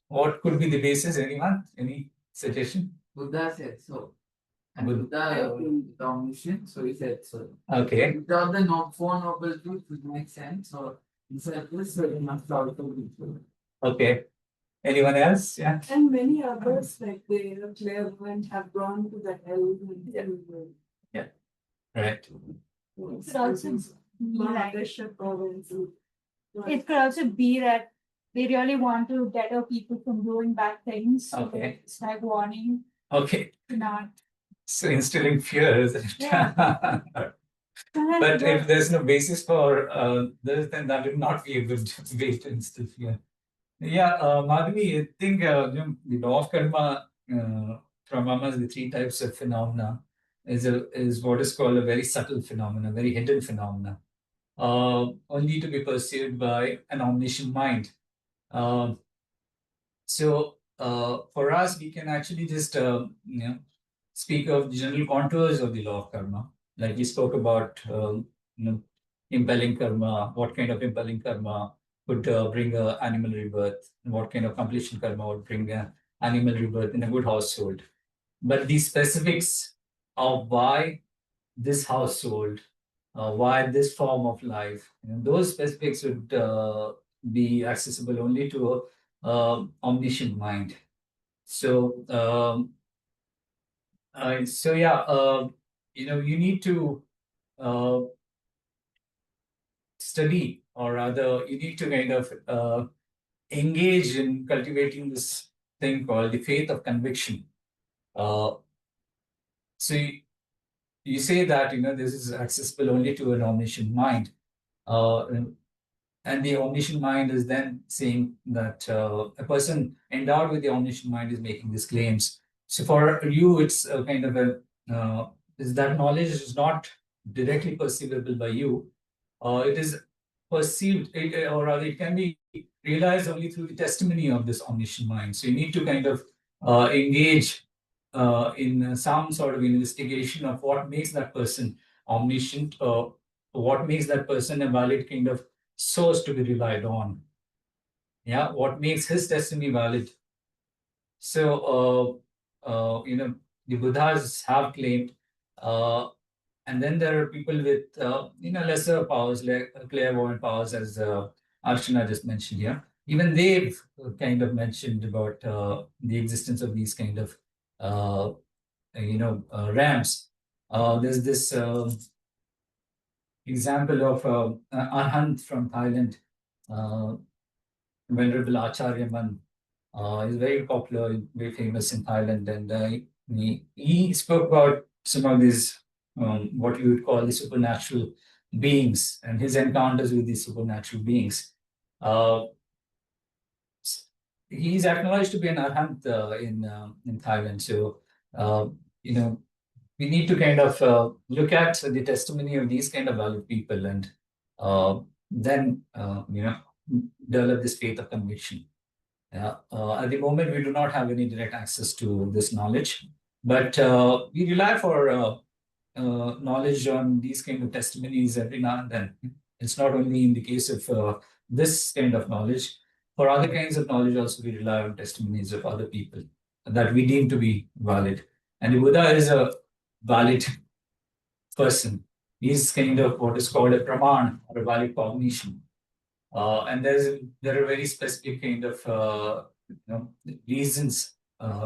C: What could be the basis? Anyone? Any suggestion?
E: Buddha said so. And
C: Buddha-
E: Buddha domination, so he said so.
C: Okay.
E: Without the Four Noble Truths, it makes sense. So he said this, so it must also be true.
C: Okay. Anyone else? Yeah.
H: And many others, like the clairvoyant, have gone to the hell.
C: Yeah. Right.
H: It
I: could also be like-
H: It
I: It could also be that they really want to deter people from doing bad things. So
C: Okay.
I: it's like warning
C: Okay.
I: to not.
C: So instilling fear, isn't it?
I: Yeah.
C: But if there's no basis for this, then that would not be a good way to instill fear. Yeah, Madhavi, I think the law of karma from amongst the three types of phenomena is what is called a very subtle phenomena, very hidden phenomena, only to be perceived by an omniscient mind. So for us, we can actually just speak of the general contours of the law of karma. Like we spoke about, impelling karma, what kind of impelling karma would bring a animal rebirth, and what kind of completion karma would bring an animal rebirth in a good household. But the specifics of why this household, why this form of life, those specifics would be accessible only to a omniscient mind. So, you need to uh, study, or rather, you need to kind of engage in cultivating this thing called the faith of conviction. Uh, so you say that this is accessible only to an omniscient mind, and the omniscient mind is then saying that a person endowed with the omniscient mind is making these claims. So for you, it's a kind of a is that knowledge is not directly perceivable by you. It is perceived, or rather, it can be realized only through the testimony of this omniscient mind. So you need to kind of engage in some sort of investigation of what makes that person omniscient, what makes that person a valid kind of source to be relied on. Yeah, what makes his testimony valid? So, the Buddhas have claimed, and then there are people with, lesser powers, like clairvoyant powers, as Archana just mentioned here. Even they've kind of mentioned about the existence of these kind of, ramps. There's this example of Arhant from Thailand, Venerable Acharya Man. He's very popular, very famous in Thailand, and he spoke about some of these, what you would call the supernatural beings, and his encounters with these supernatural beings. He's acknowledged to be an arhant in Thailand. So, we need to kind of look at the testimony of these kind of valid people, and then develop this faith of conviction. At the moment, we do not have any direct access to this knowledge, but we rely for knowledge on these kind of testimonies every now and then. It's not only in the case of this kind of knowledge. For other kinds of knowledge, also we rely on testimonies of other people that we deem to be valid. And the Buddha is a valid person. He's kind of what is called a praman, or a valid cognition. And there are very specific kind of reasons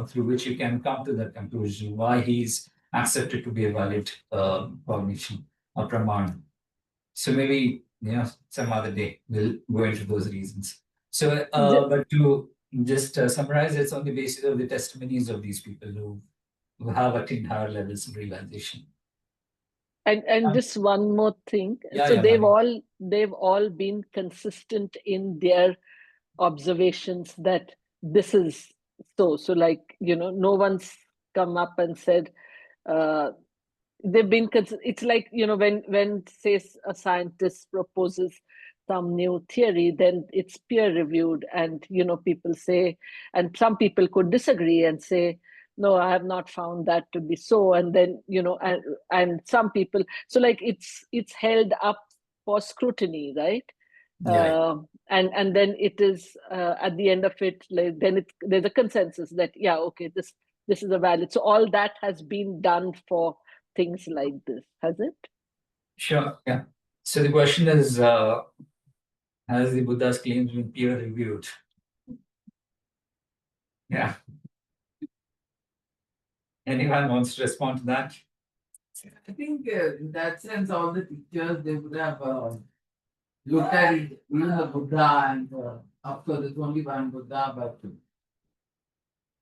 C: through which you can come to that conclusion, why he's accepted to be a valid cognition or praman. So maybe some other day we'll go into those reasons. So, but to just summarize, it's on the basis of the testimonies of these people who have attained higher levels of realization.
F: And just one more thing.
C: Yeah,
F: So
C: yeah,
F: they've all been consistent in their observations that this is so. So like, no one's come up and said, they've been it's like, when say a scientist proposes some new theory, then it's peer reviewed, and people say, and some people could disagree and say, no, I have not found that to be so, and then and some people, so like it's held up for scrutiny, right?
C: Yeah.
F: And then it is at the end of it, like, then there's a consensus that okay, this is a valid. So all that has been done for things like this, has it?
C: Sure. Yeah. So the question is, has the Buddha's claims been peer reviewed? Yeah. Anyone wants to respond to that?
E: I think in that sense, all the teachers, they would have looked at it, even the Buddha, and of course, there's only one Buddha, but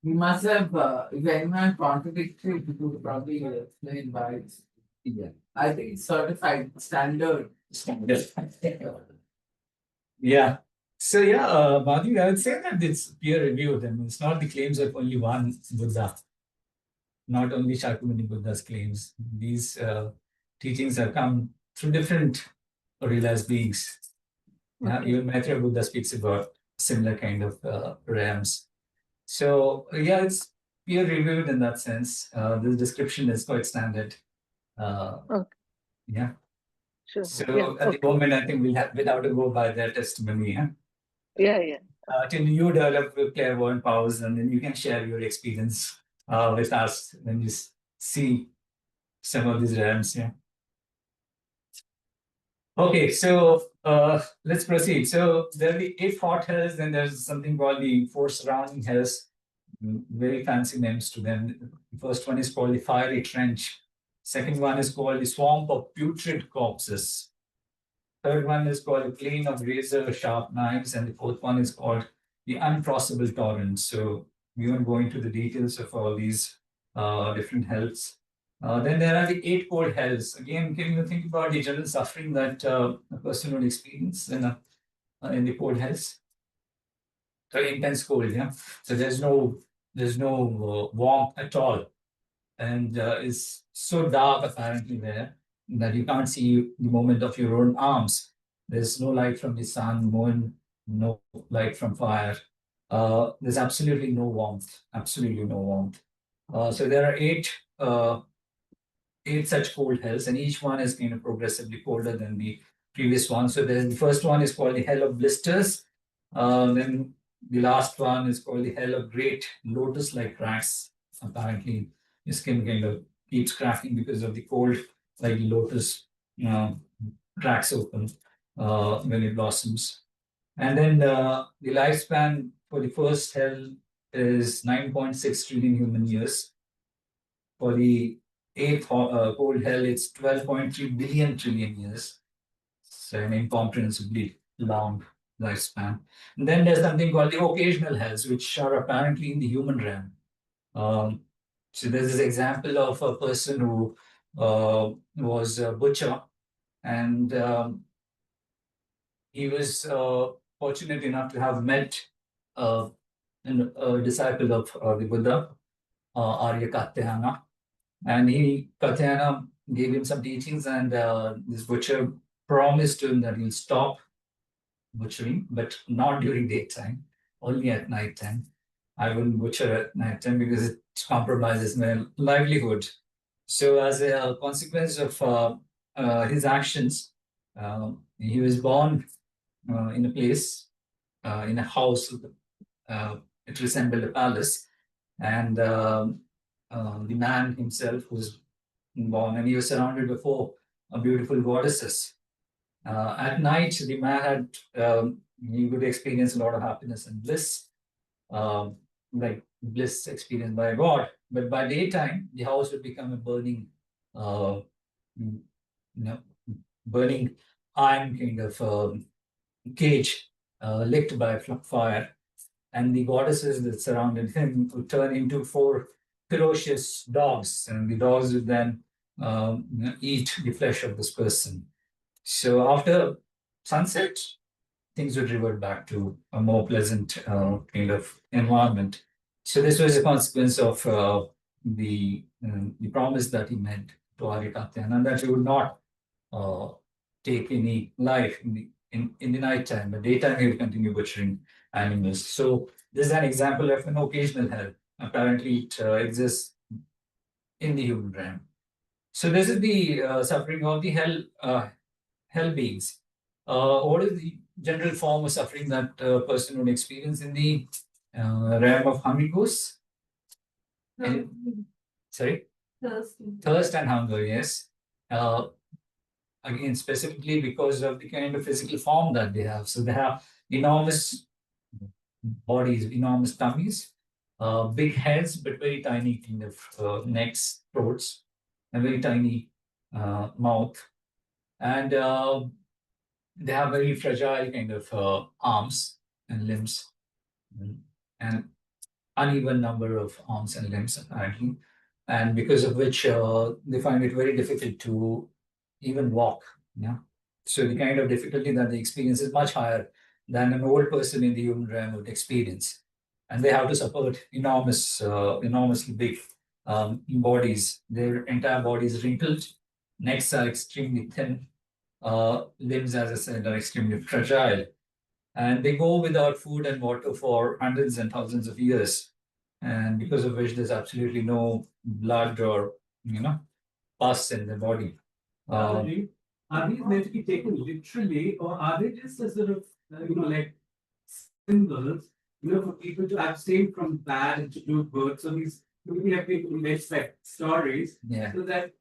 E: he must have, if anyone contradicts it, he could probably explain why it's.
C: Yeah.
E: I think it's certified standard.
C: Yeah. So Madhu, I would say that it's peer reviewed. I mean, it's not the claims of only one Buddha, not only Shakyamuni Buddha's claims. These teachings have come through different realized beings.
F: Okay.
C: Even Maitreya Buddha speaks about similar kind of realms. So it's peer reviewed in that sense. This description is quite standard.
F: Okay.
C: Yeah.
F: Sure.
C: So
F: Yeah.
C: at the moment, I think we'll have to go by their testimony. Huh?
F: Yeah.
C: Till you develop your clairvoyant powers, and then you can share your experience with us when you see some of these realms. Yeah. Okay, so let's proceed. So there are the 8 fort hells, then there's something called the 4 surrounding hells. Very fancy names to them. The first one is called the fiery trench. Second one is called the swamp of putrid corpses. Third one is called the plain of razor sharp knives, and the fourth one is called the uncrossable torrent. So we won't go into the details of all these different hells. Then there are the 8 cold hells. Again, can you think about the general suffering that a person would experience in the cold hells? Very intense cold, yeah. So there's no warmth at all, and it's so dark apparently there that you can't see the movement of your own arms. There's no light from the sun, no light from fire. There's absolutely no warmth. Absolutely no warmth. So there are 8 such cold hells, and each one is kind of progressively colder than the previous one. So the first one is called the hell of blisters. Then the last one is called the hell of great lotus-like cracks. Apparently, your skin kind of keeps cracking because of the cold, like the lotus cracks open when it blossoms. And then the lifespan for the first hell is 9.6 trillion human years. For the 8th cold hell, it's 12.3 billion trillion years. So an incomprehensibly long lifespan. And then there's something called the occasional hells, which are apparently in the human realm. So there's this example of a person who was a butcher, and he was fortunate enough to have met a disciple of the Buddha, Arya Katyayana. And Katyayana gave him some teachings, and this butcher promised him that he'll stop butchering, but not during daytime, only at night time. I wouldn't butcher at night time because it compromises my livelihood. So as a consequence of his actions, he was born in a place, in a house. It resembled a palace, and the man himself was born, and he was surrounded by 4 beautiful goddesses. At night, the man he would experience a lot of happiness and bliss, like bliss experienced by God. But by daytime, the house would become a burning, burning iron kind of cage, lit by fire. And the goddesses that surrounded him would turn into 4 ferocious dogs, and the dogs would then eat the flesh of this person. So after sunset, things would revert back to a more pleasant kind of environment. So this was a consequence of the promise that he made to Aryakatyan, and that he would not take any life in the night time, but daytime he will continue butchering animals. So this is an example of an occasional hell. Apparently, it exists in the human realm. So this is the suffering of the hell beings. What is the general form of suffering that a person would experience in the realm of hungry ghosts? Sorry? Thirst and hunger, yes. Again, specifically because of the kind of physical form that they have. So they have enormous bodies, enormous tummies, big heads, but very tiny kind of necks, throats, and very tiny mouth. And they have very fragile kind of arms and limbs, and uneven number of arms and limbs apparently, and because of which they find it very difficult to even walk. Yeah. So the kind of difficulty that they experience is much higher than an old person in the human realm would experience, and they have to support enormously big bodies. Their entire body is wrinkled, necks are extremely thin, limbs, as I said, are extremely fragile, and they go without food and water for hundreds and thousands of years. and because of which there's absolutely no blood or pus in the body.
G: Are these meant to be taken literally, or are they just a sort of, like symbols, for people to abstain from bad and to do good? So these we have people make like stories,
C: Yeah.
G: so that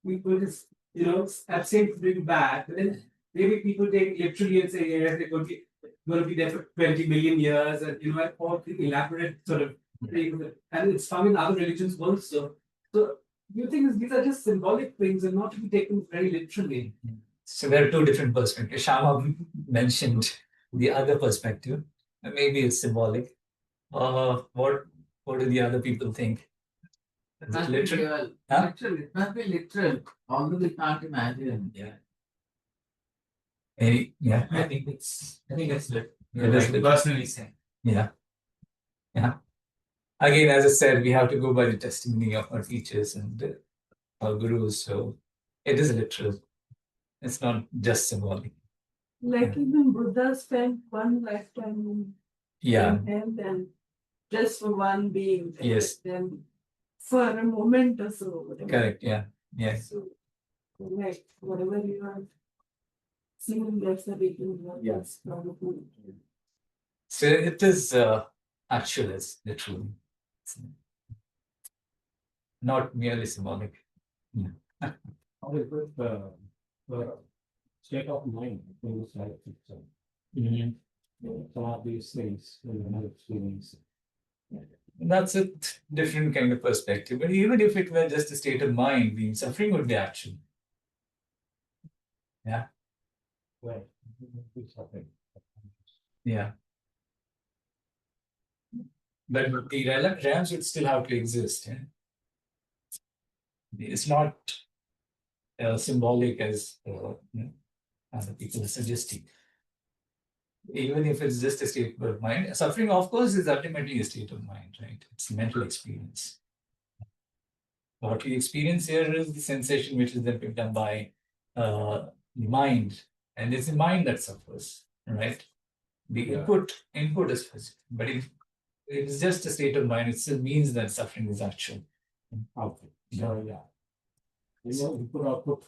G: people just abstain from doing bad, but then maybe people take it literally and say, yes, they're going to be there for 20 million years, and and all the elaborate sort of things, and it's found in other religions also. So the thing is, these are just symbolic things and not to be taken very literally.
C: So there are two different perspectives. Shama mentioned the other perspective. Maybe it's symbolic. What do the other people think? Is it
E: Must be
C: literal?
E: real.
C: Huh?
E: Literal. It must be literal. Although we can't imagine.
C: Yeah. Yeah.
D: I think it's lit.
C: Yeah, that's
D: Like personally saying.
C: Yeah. Yeah. Again, as I said, we have to go by the testimony of our teachers and our gurus. So it is literal. It's not just symbolic.
H: Like even Buddha spent one lifetime
C: Yeah.
H: in hell and just for one being.
C: Yes.
H: Then for a moment or so. Whatever.
C: Correct. Yeah. Yes.
H: So, like whatever you are seeing, that's a reason.
C: Yes.
H: Probably.
C: So it is actualist, literally. It's not merely symbolic. Yeah.
G: How is it the state of mind in this life itself? Some of these things in my experience.
C: That's a different kind of perspective. But even if it were just a state of mind, the suffering would be actual. Yeah.
G: Right.
C: Yeah. But the realms would still have to exist. Yeah? It's not symbolic as other people are suggesting. Even if it's just a state of mind, suffering, of course, is ultimately a state of mind, right? It's a mental experience. What we experience here is the sensation which is then picked up by the mind, and it's the mind that suffers, right? The input is physical, but if it is just a state of mind, it still means that suffering is actual.
G: Okay. So yeah. Input output.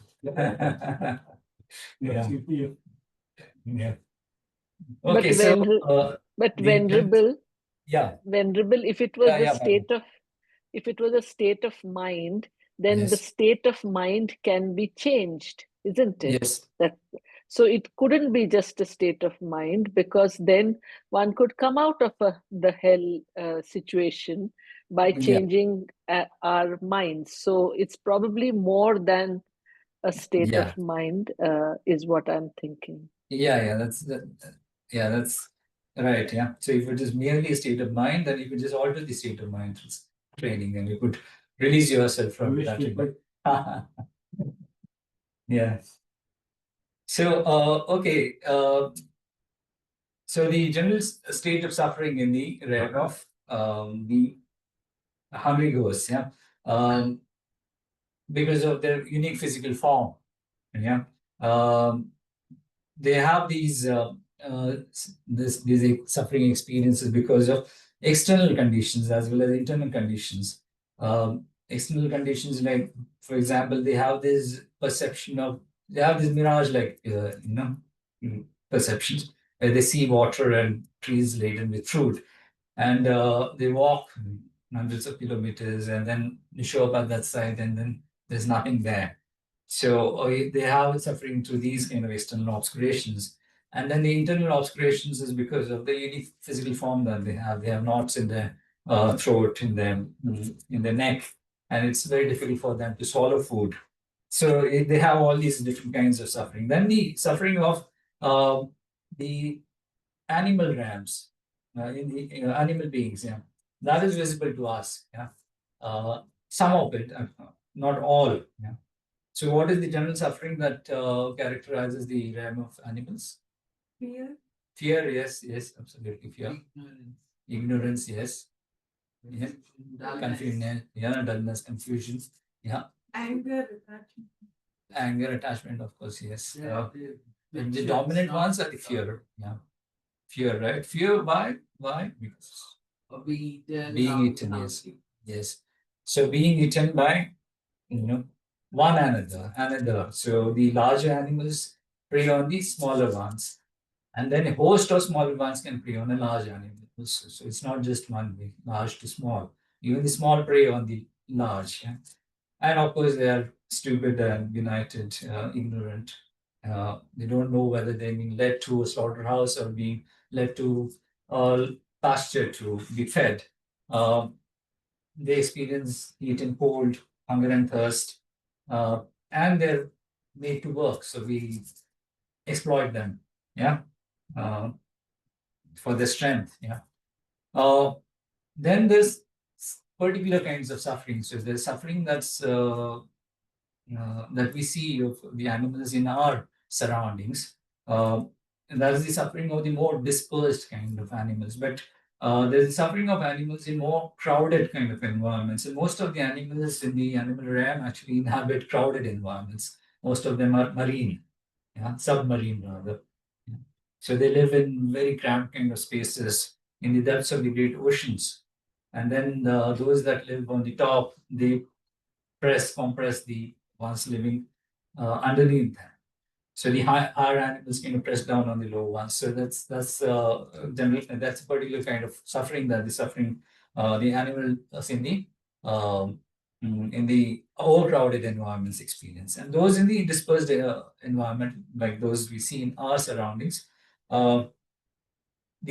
C: Yeah.
G: CPU.
C: Yeah.
F: But
C: Okay, so
F: But
C: the-
F: venerable,
C: yeah,
F: if it was
C: Yeah,
F: a
C: yeah,
F: state of, if it was a state of mind, then the
C: Yes.
F: state of mind can be changed, isn't it?
C: yes,
F: That so it couldn't be just a state of mind, because then one could come out of the hell situation by
C: Yeah.
F: changing our minds. So it's probably more than a state
C: Yeah.
F: of mind, is what I'm thinking.
C: yeah, that's right. Yeah. So if it is merely a state of mind, then you could just alter the state of mind through training, and you could release yourself from
G: Wish
C: that.
G: people-
C: Yeah. So okay. So the general state of suffering in the realm of the hungry ghosts, yeah, because of their unique physical form, yeah, they have these these suffering experiences because of external conditions as well as internal conditions. External conditions, like for example, they have this perception of they have this mirage, like perceptions where they see water and trees laden with fruit, and they walk hundreds of kilometers, and then they show up at that site, and then there's nothing there. So they have suffering through these kind of external obscurations. And then the internal obscurations is because of the unique physical form that they have. They have knots in their throat, in their neck, and it's very difficult for them to swallow food. So they have all these different kinds of suffering. Then the suffering of the animal realms, in the animal beings, yeah, that is visible to us. Yeah, some of it, not all. Yeah. So, what is the general suffering that characterizes the realm of animals?
H: Fear,
C: Fear, yes, absolutely. Fear, ignorance, yes, yeah, confusion, yeah, dullness, confusion, yeah,
H: anger, attachment.
C: anger, attachment, of course, yes. The
E: Which
C: dominant
E: is
C: ones are
E: not-
C: the fear, yeah, fear, right? Fear, why? Because
E: or being eaten.
C: Being eaten, yes. So being eaten by, one another. So the larger animals prey on the smaller ones, and then a host of smaller ones can prey on a large animal. So it's not just one way, large to small. Even the small prey on the large. Yeah? And of course, they are stupid and united, ignorant. They don't know whether they're being led to a slaughterhouse or being led to pasture to be fed. They experience heat and cold, hunger and thirst, and they're made to work. So we exploit them, yeah, for their strength, yeah. Then there's particular kinds of suffering. So there's suffering that we see of the animals in our surroundings. And that is the suffering of the more dispersed kind of animals. But there's the suffering of animals in more crowded kind of environments. And most of the animals in the animal realm actually inhabit crowded environments. Most of them are marine, submarine rather. Yeah. So they live in very cramped kind of spaces in the depths of the great oceans. And then those that live on the top, they compress the ones living underneath them. So the higher animals kind of press down on the low ones. So that's that's a particular kind of suffering that the animal in the overcrowded environments experience, and those in the dispersed environment, like those we see in our surroundings, the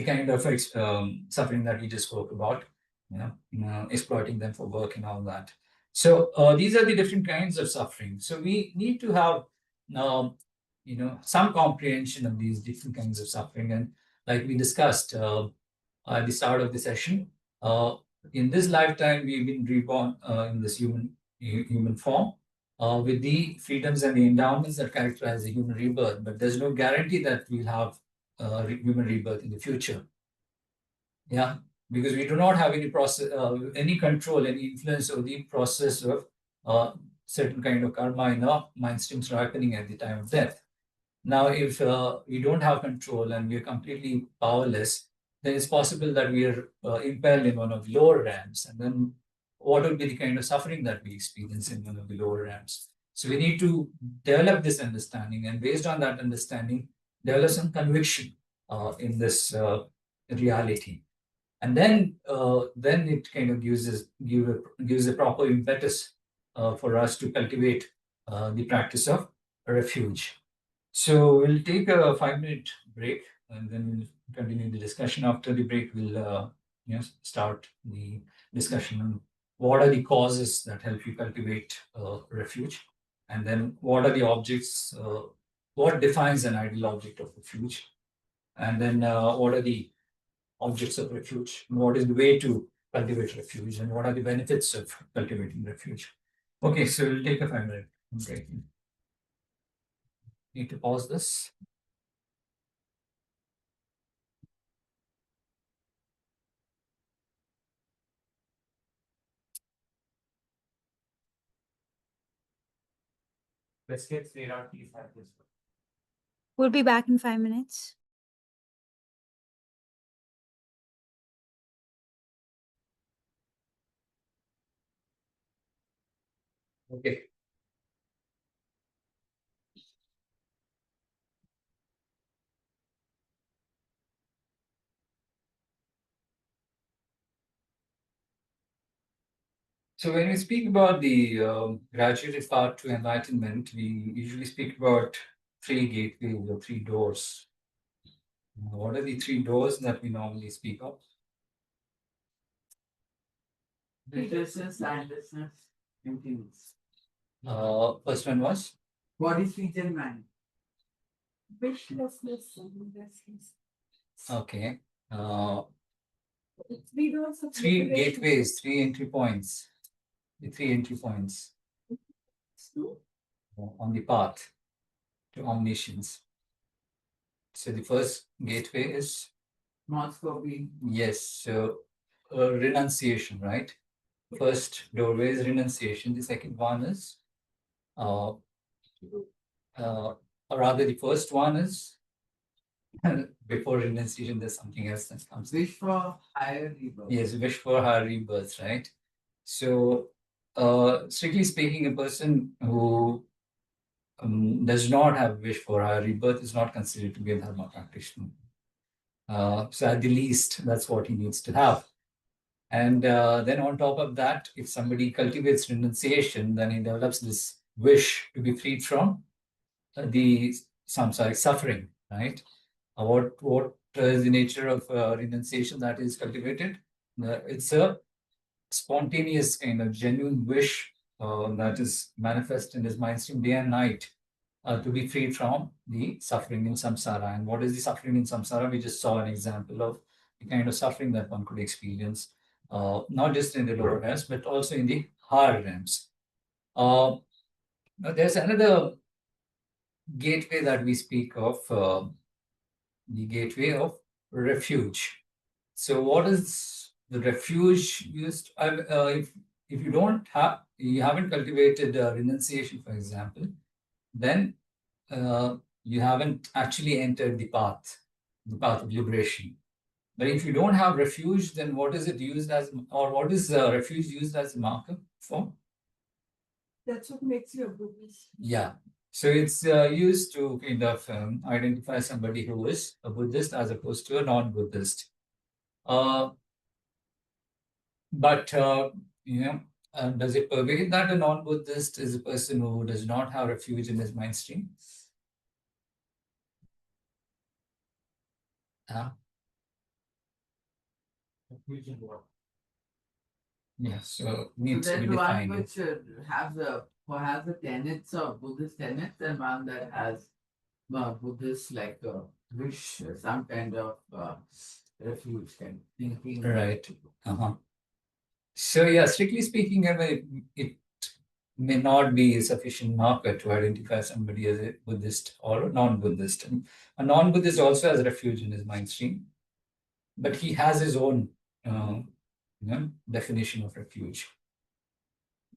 C: kind of suffering that we just spoke about, exploiting them for work and all that. So these are the different kinds of suffering. So we need to have some comprehension of these different kinds of suffering. And like we discussed at the start of the session, in this lifetime we've been reborn in this human form with the freedoms and the endowments that characterize the human rebirth. But there's no guarantee that we'll have human rebirth in the future. Yeah, because we do not have any process, any control, any influence over the process of certain kind of karma in our mind streams happening at the time of death. Now, if we don't have control and we are completely powerless, then it's possible that we are impelled in one of the lower realms. And then what will be the kind of suffering that we experience in one of the lower realms? So we need to develop this understanding, and based on that understanding, develop some conviction in this reality. And then it kind of gives a proper impetus for us to cultivate the practice of refuge. So we'll take a 5-minute break, and then we'll continue the discussion. After the break, we'll start the discussion on what are the causes that help you cultivate refuge, and then what are the objects, what defines an ideal object of refuge, and then what are the objects of refuge, and what is the way to cultivate refuge, and what are the benefits of cultivating refuge. Okay, so we'll take a 5-minute break. Need to pause this.
D: Biscuits, they don't use that this way.
I: We'll be back in 5 minutes.
C: Okay. So when we speak about the graduated path to enlightenment, we usually speak about 3 gateways or 3 doors. What are the 3 doors that we normally speak of?
E: Righteousness, landlessness, emptiness.
C: First one was?
E: Body, speech, and mind.
H: Wishlessness and restlessness.
C: Okay.
H: Three doors of
C: 3
H: liberation.
C: gateways, 3 entry points. The 3 entry points on the path to omniscience. So the first gateway is?
E: Moscow being.
C: Yes, so renunciation, right? First doorway is renunciation. The second one is, or rather, the first one is before renunciation, there's something else that comes.
E: Wish for higher rebirth.
C: Yes, wish for higher rebirth, right? So, strictly speaking, a person who does not have wish for higher rebirth is not considered to be a Dharma practitioner. So at the least, that's what he needs to have. And then on top of that, if somebody cultivates renunciation, then he develops this wish to be freed from the samsaric suffering, right? What is the nature of renunciation that is cultivated? It's a spontaneous kind of genuine wish that is manifest in his mind stream day and night to be freed from the suffering in samsara. And what is the suffering in samsara? We just saw an example of the kind of suffering that one could experience, not just in the lower realms, but also in the higher realms. Now there's another gateway that we speak of, the gateway of refuge. So what is the refuge used? If you haven't cultivated renunciation, for example, then you haven't actually entered the path of liberation. But if you don't have refuge, then what is it used as, or what is refuge used as a marker for?
H: That's what makes you a Buddhist.
C: Yeah. So it's used to kind of identify somebody who is a Buddhist as opposed to a non-Buddhist. But does it pervade that a non-Buddhist is a person who does not have refuge in his mind stream? Yeah, so needs
E: So
C: to be
E: there's one
C: defined.
E: which has the tenets of Buddhist tenets, and one that has Buddhist like wish, some kind of refuge kind of thinking.
C: Right. So yeah, strictly speaking, I mean, it may not be a sufficient marker to identify somebody as a Buddhist or a non-Buddhist. And a non-Buddhist also has refuge in his mind stream, but he has his own definition of refuge.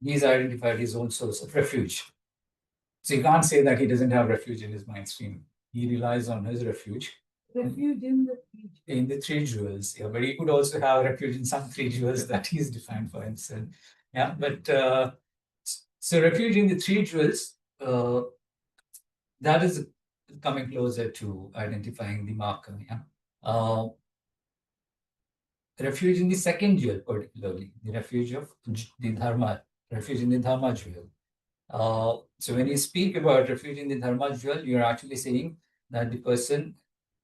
C: He's identified his own source of refuge. So you can't say that he doesn't have refuge in his mind stream. He relies on his refuge.
H: Refuge in the three.
C: In the three jewels, yeah, but he could also have refuge in some three jewels that he's defined for himself. Yeah, but so refuge in the three jewels, that is coming closer to identifying the marker. Yeah. Refuge in the second jewel, particularly the refuge of the Dharma, refuge in the Dharma jewel. So when you speak about refuge in the Dharma jewel, you're actually saying that the person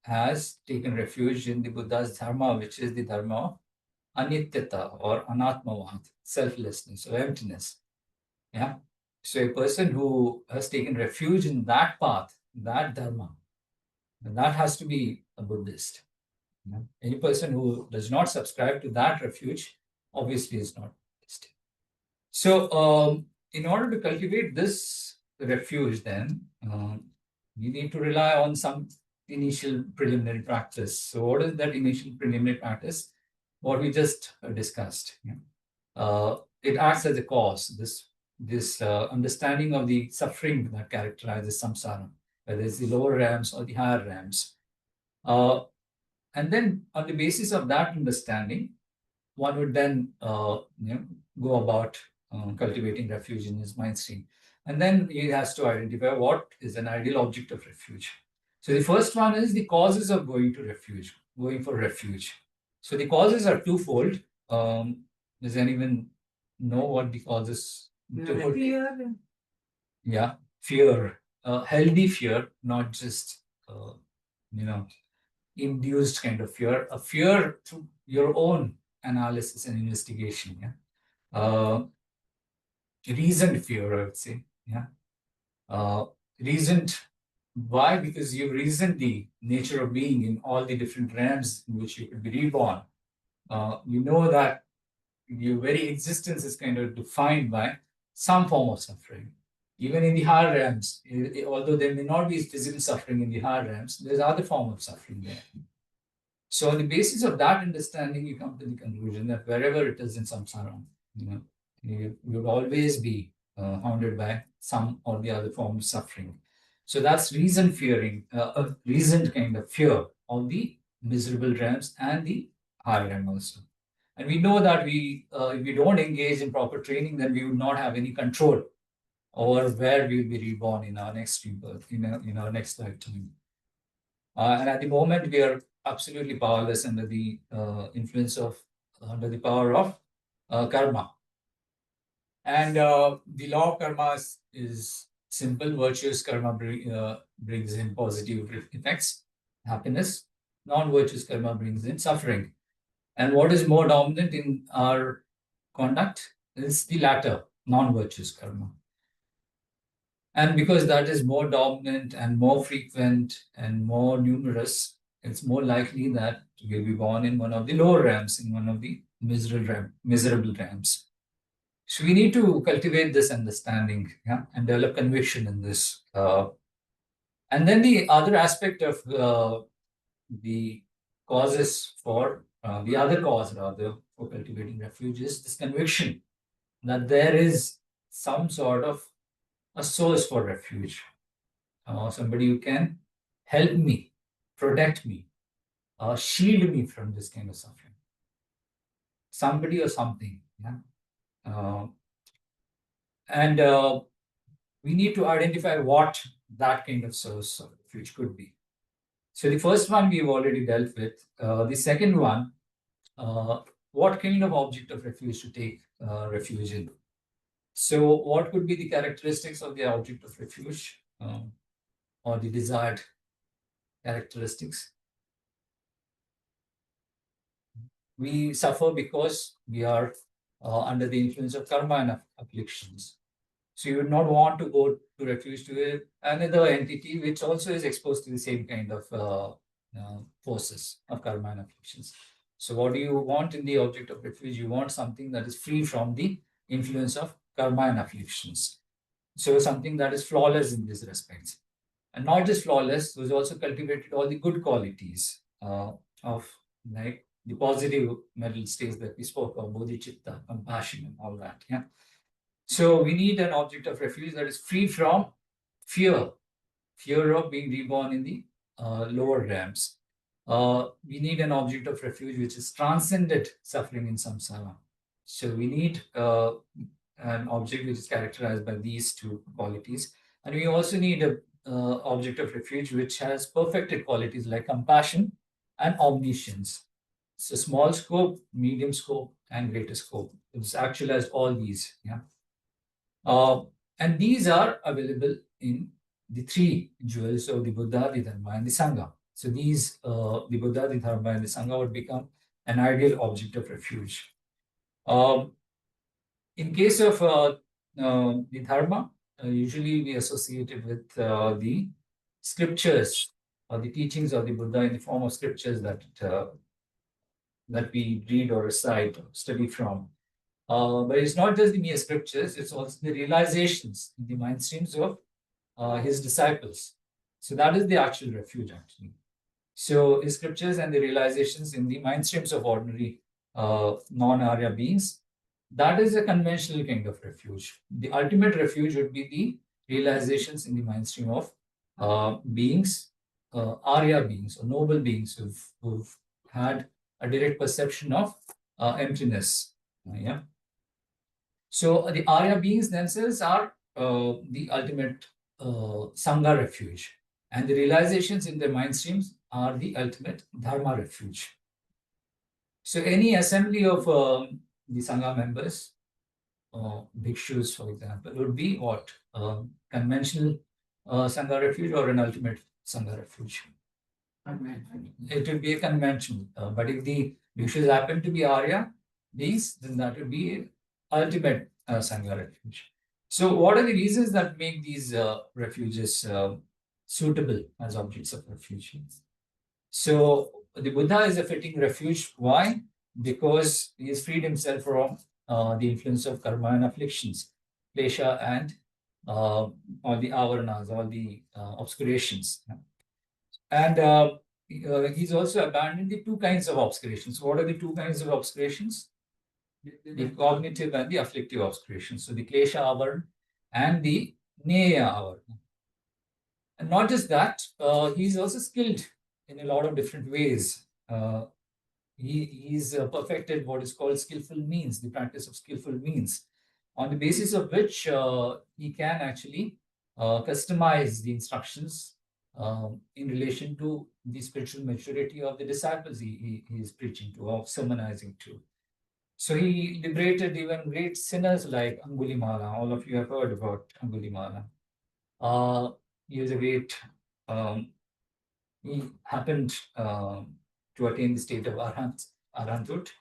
C: has taken refuge in the Buddha's Dharma, which is the Dharma of Anityata or Anatmavad, selflessness or emptiness. Yeah. So a person who has taken refuge in that path, that Dharma, that has to be a Buddhist. Yeah. Any person who does not subscribe to that refuge obviously is not Buddhist. So in order to cultivate this refuge, then you need to rely on some initial preliminary practice. So what is that initial preliminary practice? What we just discussed. It acts as a cause, this understanding of the suffering that characterizes samsara, whether it's the lower realms or the higher realms. And then on the basis of that understanding, one would then go about cultivating refuge in his mind stream. And then he has to identify what is an ideal object of refuge. So the first one is the causes of going to refuge, going for refuge. So the causes are twofold. Does anyone know what the causes?
H: Fear.
C: Yeah, fear, healthy fear, not just induced kind of fear, a fear through your own analysis and investigation. Yeah. Reasoned fear, I would say. Yeah. Reasoned. Why? Because you reasoned the nature of being in all the different realms in which you could be reborn. You know that your very existence is kind of defined by some form of suffering. Even in the higher realms, although there may not be physical suffering in the higher realms, there's other form of suffering there. So on the basis of that understanding, you come to the conclusion that wherever it is in samsara, you would always be hounded by some or the other form of suffering. So that's reason fearing, a reasoned kind of fear of the miserable realms and the higher realm also. And we know that if we don't engage in proper training, then we would not have any control over where we will be reborn in our next rebirth, in our next lifetime. And at the moment, we are absolutely powerless under the under the power of karma. And the law of karma is simple. Virtuous karma brings in positive effects, happiness. Non-virtuous karma brings in suffering. And what is more dominant in our conduct is the latter, non-virtuous karma. And because that is more dominant and more frequent and more numerous, it's more likely that we'll be born in one of the lower realms, in one of the miserable realms. So we need to cultivate this understanding, yeah, and develop conviction in this. And then the other aspect of the causes for the other cause rather for cultivating refuge is this conviction that there is some sort of a source for refuge, somebody who can help me, protect me, shield me from this kind of suffering. Somebody or something, yeah. And we need to identify what that kind of source of refuge could be. So the first one we've already dealt with. The second one, what kind of object of refuge to take refuge in? So what could be the characteristics of the object of refuge or the desired characteristics? We suffer because we are under the influence of karma and afflictions. So you would not want to go to refuge to another entity which also is exposed to the same kind of forces of karma and afflictions. So what do you want in the object of refuge? You want something that is free from the influence of karma and afflictions. So something that is flawless in these respects. And not just flawless, who's also cultivated all the good qualities of like the positive mental states that we spoke of, bodhicitta, compassion, and all that. Yeah. So we need an object of refuge that is free from fear of being reborn in the lower realms. We need an object of refuge which is transcended suffering in samsara. So we need an object which is characterized by these two qualities. And we also need an object of refuge which has perfected qualities like compassion and omniscience. So small scope, medium scope, and greater scope. It's actualized all these. Yeah. And these are available in the three jewels of the Buddha, the Dharma, and the Sangha. So these, the Buddha, the Dharma, and the Sangha would become an ideal object of refuge. In case of the Dharma, usually we associate it with the scriptures or the teachings of the Buddha in the form of scriptures that we read or recite or study from. But it's not just the mere scriptures, it's also the realizations in the mind streams of his disciples. So that is the actual refuge, actually. So his scriptures and the realizations in the mind streams of ordinary non-Arya beings, that is a conventional kind of refuge. The ultimate refuge would be the realizations in the mind stream of beings, Arya beings or noble beings who've had a direct perception of emptiness. Yeah. So the Arya beings themselves are the ultimate Sangha refuge, and the realizations in their mind streams are the ultimate Dharma refuge. So any assembly of the Sangha members, bhikshus, for example, would be what? Conventional Sangha refuge or an ultimate Sangha refuge? It would be a conventional. But if the bhikshus happen to be Arya beings, then that would be ultimate Sangha refuge. So what are the reasons that make these refuges suitable as objects of refuge? So the Buddha is a fitting refuge. Why? Because he has freed himself from the influence of karma and afflictions, klesha and all the avaranas, all the obscurations. And he's also abandoned the two kinds of obscurations. What are the two kinds of obscurations? The cognitive and the afflictive obscurations. So the klesha avarana and the neya avarana. And not just that, he's also skilled in a lot of different ways. He's perfected what is called skillful means, the practice of skillful means, on the basis of which he can actually customize the instructions in relation to the spiritual maturity of the disciples he is preaching to, or sermonizing to. So he liberated even great sinners like Angulimala. All of you have heard about Angulimala. He was a great, he happened to attain the state of Arhantut.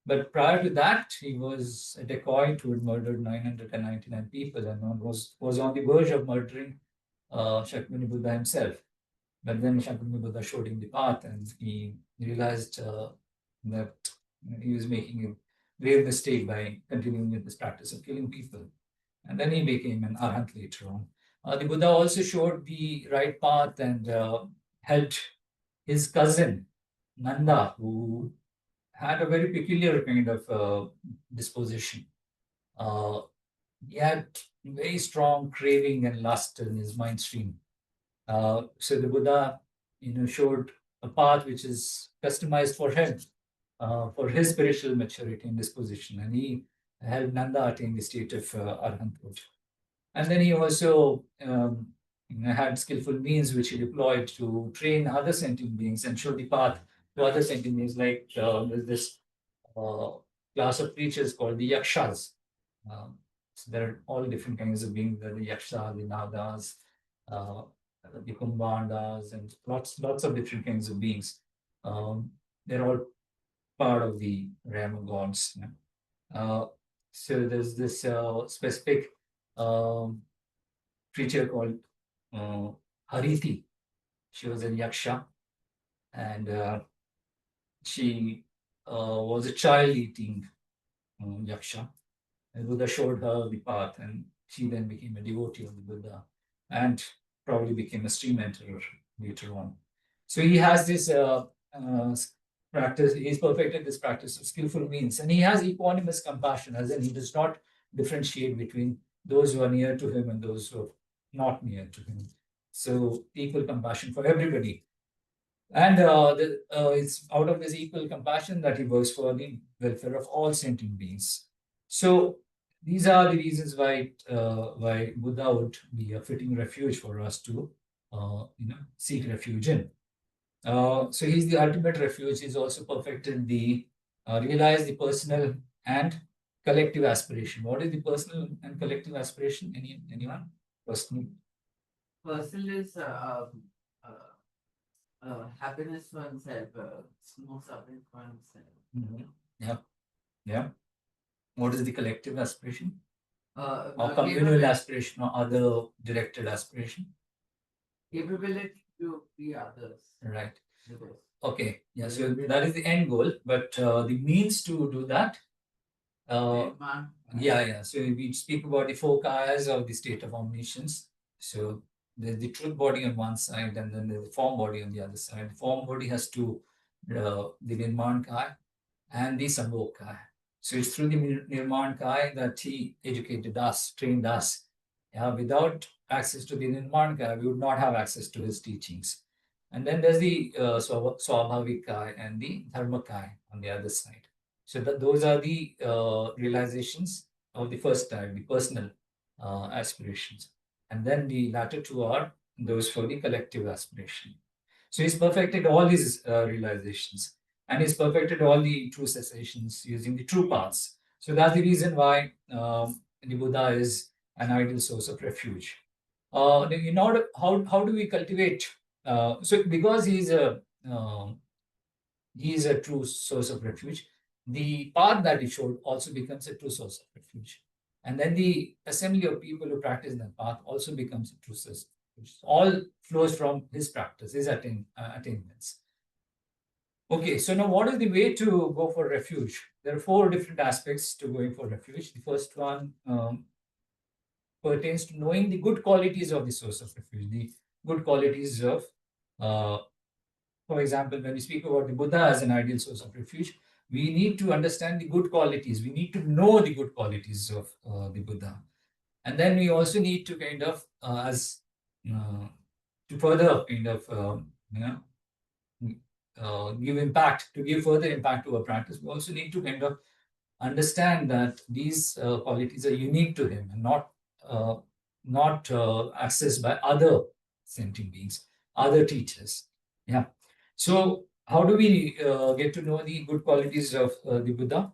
C: But prior to that, he was a dacoit who had murdered 999 people and was on the verge of murdering Shakyamuni Buddha himself. But then Shakyamuni Buddha showed him the path, and he realized that he was making a grave mistake by continuing with this practice of killing people. And then he became an Arhat later on. The Buddha also showed the right path and helped his cousin Nanda, who had a very peculiar kind of disposition. He had very strong craving and lust in his mind stream. So the Buddha, showed a path which is customized for him, for his spiritual maturity and disposition, and he helped Nanda attain the state of Arhanthood. And then he also had skillful means which he deployed to train other sentient beings and show the path to other sentient beings, like there's this class of creatures called the yakshas. So there are all different kinds of beings, the yaksha, the nadas, the kumbhandas, and lots of different kinds of beings. They're all part of the realm of gods. So there's this specific creature called Harithi. She was a yaksha, and she was a child-eating yaksha. And Buddha showed her the path, and she then became a devotee of the Buddha, and probably became a stream enterer later on. So he has this practice. He's perfected this practice of skillful means, and he has equanimous compassion, as in he does not differentiate between those who are near to him and those who are not near to him. So equal compassion for everybody. And it's out of this equal compassion that he works for the welfare of all sentient beings. So these are the reasons why Buddha would be a fitting refuge for us to seek refuge in. So he's the ultimate refuge. He's also perfected the realize the personal and collective aspiration. What is the personal and collective aspiration? Anyone? Personal.
E: Personal is happiness for oneself, smooth suffering for oneself.
C: Yeah. What is the collective aspiration? Or communal
E: capability,
C: aspiration, or other directed aspiration?
E: capability to be others.
C: Right.
E: Others.
C: Okay. Yeah. So that is the end goal, but the means to do that. Yeah. So we speak about the four kayas of the state of omniscience. So there's the truth body on one side, and then there's the form body on the other side. The form body has two, the Nirman Kaya and the Sambhog Kaya. So it's through the Nirman Kaya that he educated us, trained us. Without access to the Nirman Kaya, we would not have access to his teachings. And then there's the Swabhavik Kaya and the Dharma Kaya on the other side. So those are the realizations of the first type, the personal aspirations. And then the latter two are those for the collective aspiration. So he's perfected all these realizations, and he's perfected all the true cessations using the true paths. So that's the reason why the Buddha is an ideal source of refuge. In order, how do we cultivate? So because he's a true source of refuge, the path that he showed also becomes a true source of refuge. And then the assembly of people who practice that path also becomes a true source, which all flows from his practice, his attainments. Okay, so now what is the way to go for refuge? There are four different aspects to going for refuge. The first one pertains to knowing the good qualities of the source of refuge, the good qualities of, for example, when we speak about the Buddha as an ideal source of refuge, we need to understand the good qualities. We need to know the good qualities of the Buddha. And then we also need to kind of, as to further kind of give further impact to our practice, we also need to kind of understand that these qualities are unique to him and not accessed by other sentient beings, other teachers. Yeah. So how do we get to know the good qualities of the Buddha?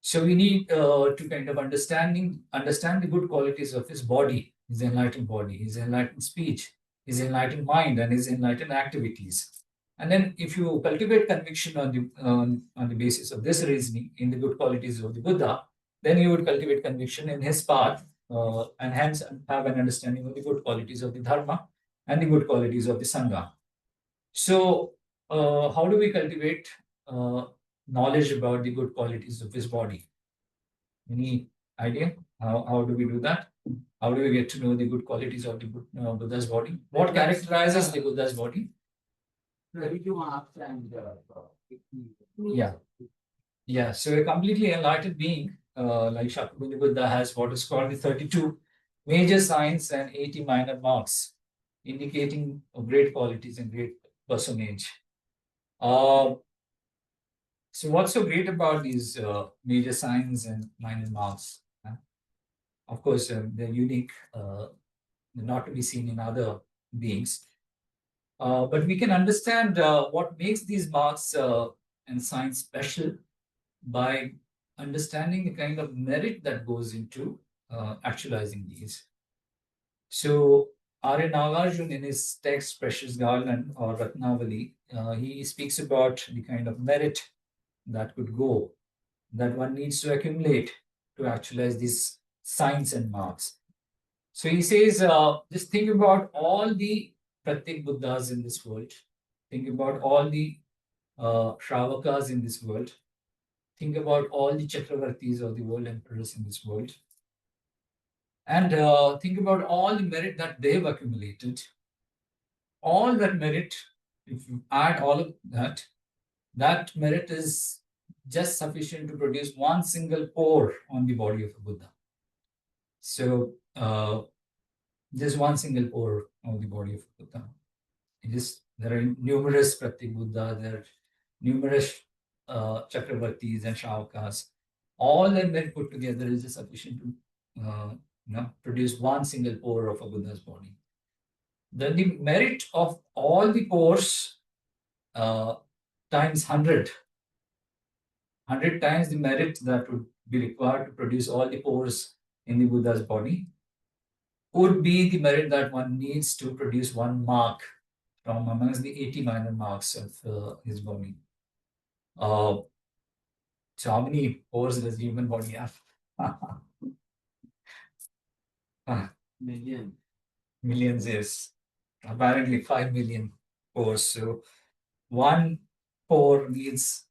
C: So we need to kind of understand the good qualities of his body, his enlightened body, his enlightened speech, his enlightened mind, and his enlightened activities. And then, if you cultivate conviction on the basis of this reasoning in the good qualities of the Buddha, then you would cultivate conviction in his path, and hence have an understanding of the good qualities of the Dharma and the good qualities of the Sangha. So, how do we cultivate knowledge about the good qualities of his body? Any idea? How do we do that? How do we get to know the good qualities of the Buddha's body? What characterizes the Buddha's body? Yeah. Yeah. So a completely enlightened being like Shakyamuni Buddha has what is called the 32 major signs and 80 minor marks, indicating great qualities and great personage. So what's so great about these major signs and minor marks? Of course, they're unique, not to be seen in other beings. But we can understand what makes these marks and signs special by understanding the kind of merit that goes into actualizing these. So Arya Nagarjun, in his text Precious Garland or Ratnavali, he speaks about the kind of merit that one needs to accumulate to actualize these signs and marks. So he says, just think about all the Pratyek Buddhas in this world. Think about all the Shravakas in this world. Think about all the Chakravartis of the world, emperors in this world. And think about all the merit that they've accumulated. All that merit, if you add all of that, that merit is just sufficient to produce one single pore on the body of a Buddha. So just one single pore on the body of a Buddha. There are numerous Pratyek Buddha, there are numerous Chakravartis and Shravakas. All that merit put together is just sufficient to produce one single pore of a Buddha's body. Then the merit of all the pores times 100 times the merit that would be required to produce all the pores in the Buddha's body would be the merit that one needs to produce one mark from amongst the 80 minor marks of his body. So how many pores does the human body have? Millions, yes. Apparently 5 million pores. So one pore needs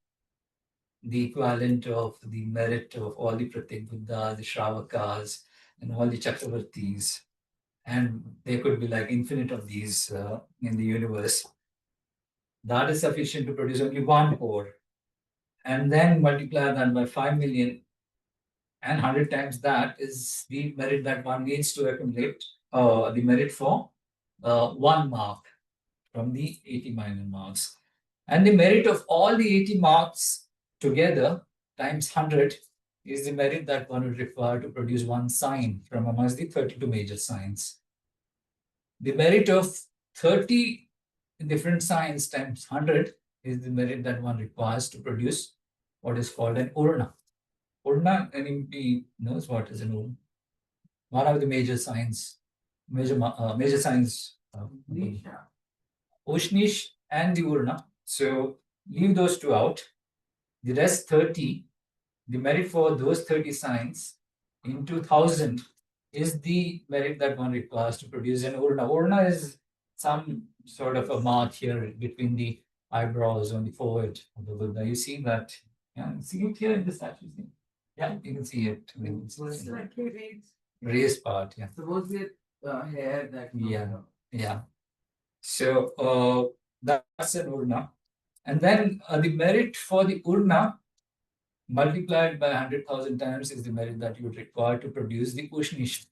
C: the equivalent of the merit of all the Pratyek Buddhas, the Shravakas, and all the Chakravartis. And there could be like infinite of these in the universe. That is sufficient to produce only one pore. And then multiply that by 5 million, and 100 times that is the merit that one needs to accumulate, the merit for one mark from the 80 minor marks. And the merit of all the 80 marks together times 100 is the merit that one would require to produce one sign from amongst the 32 major signs. The merit of 30 different signs times 100 is the merit that one requires to produce what is called an urna. Urna, anybody knows what is an urna? One of the major signs, major signs. Ushnish and the urna. So leave those two out. The rest 30, the merit for those 30 signs into 1,000 is the merit that one requires to produce an urna. Urna is some sort of a mark here between the eyebrows on the forehead of the Buddha. You see that? Yeah, see it here in the statue. Yeah, you can see it.
E: It's like a
C: Raised part, yeah.
E: Suppose the hair that.
C: Yeah. So that's an urna. And then the merit for the urna multiplied by 100,000 times is the merit that you would require to produce the ushnisha.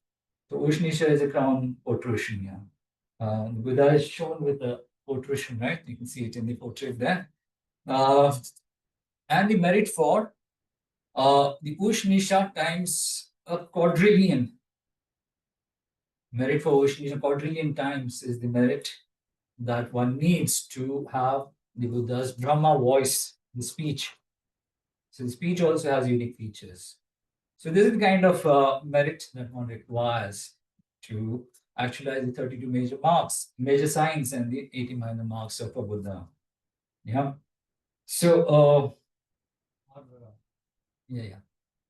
C: So ushnisha is a crown protrusion, yeah. The Buddha is shown with the portrait, right? You can see it in the portrait there. And the merit for the Ushnisha times a quadrillion. Merit for Ushnisha quadrillion times is the merit that one needs to have the Buddha's Brahma voice, the speech. So the speech also has unique features. So this is the kind of merit that one requires to actualize the 32 major marks, major signs, and the 80 minor marks of a Buddha. Yeah. So, yeah.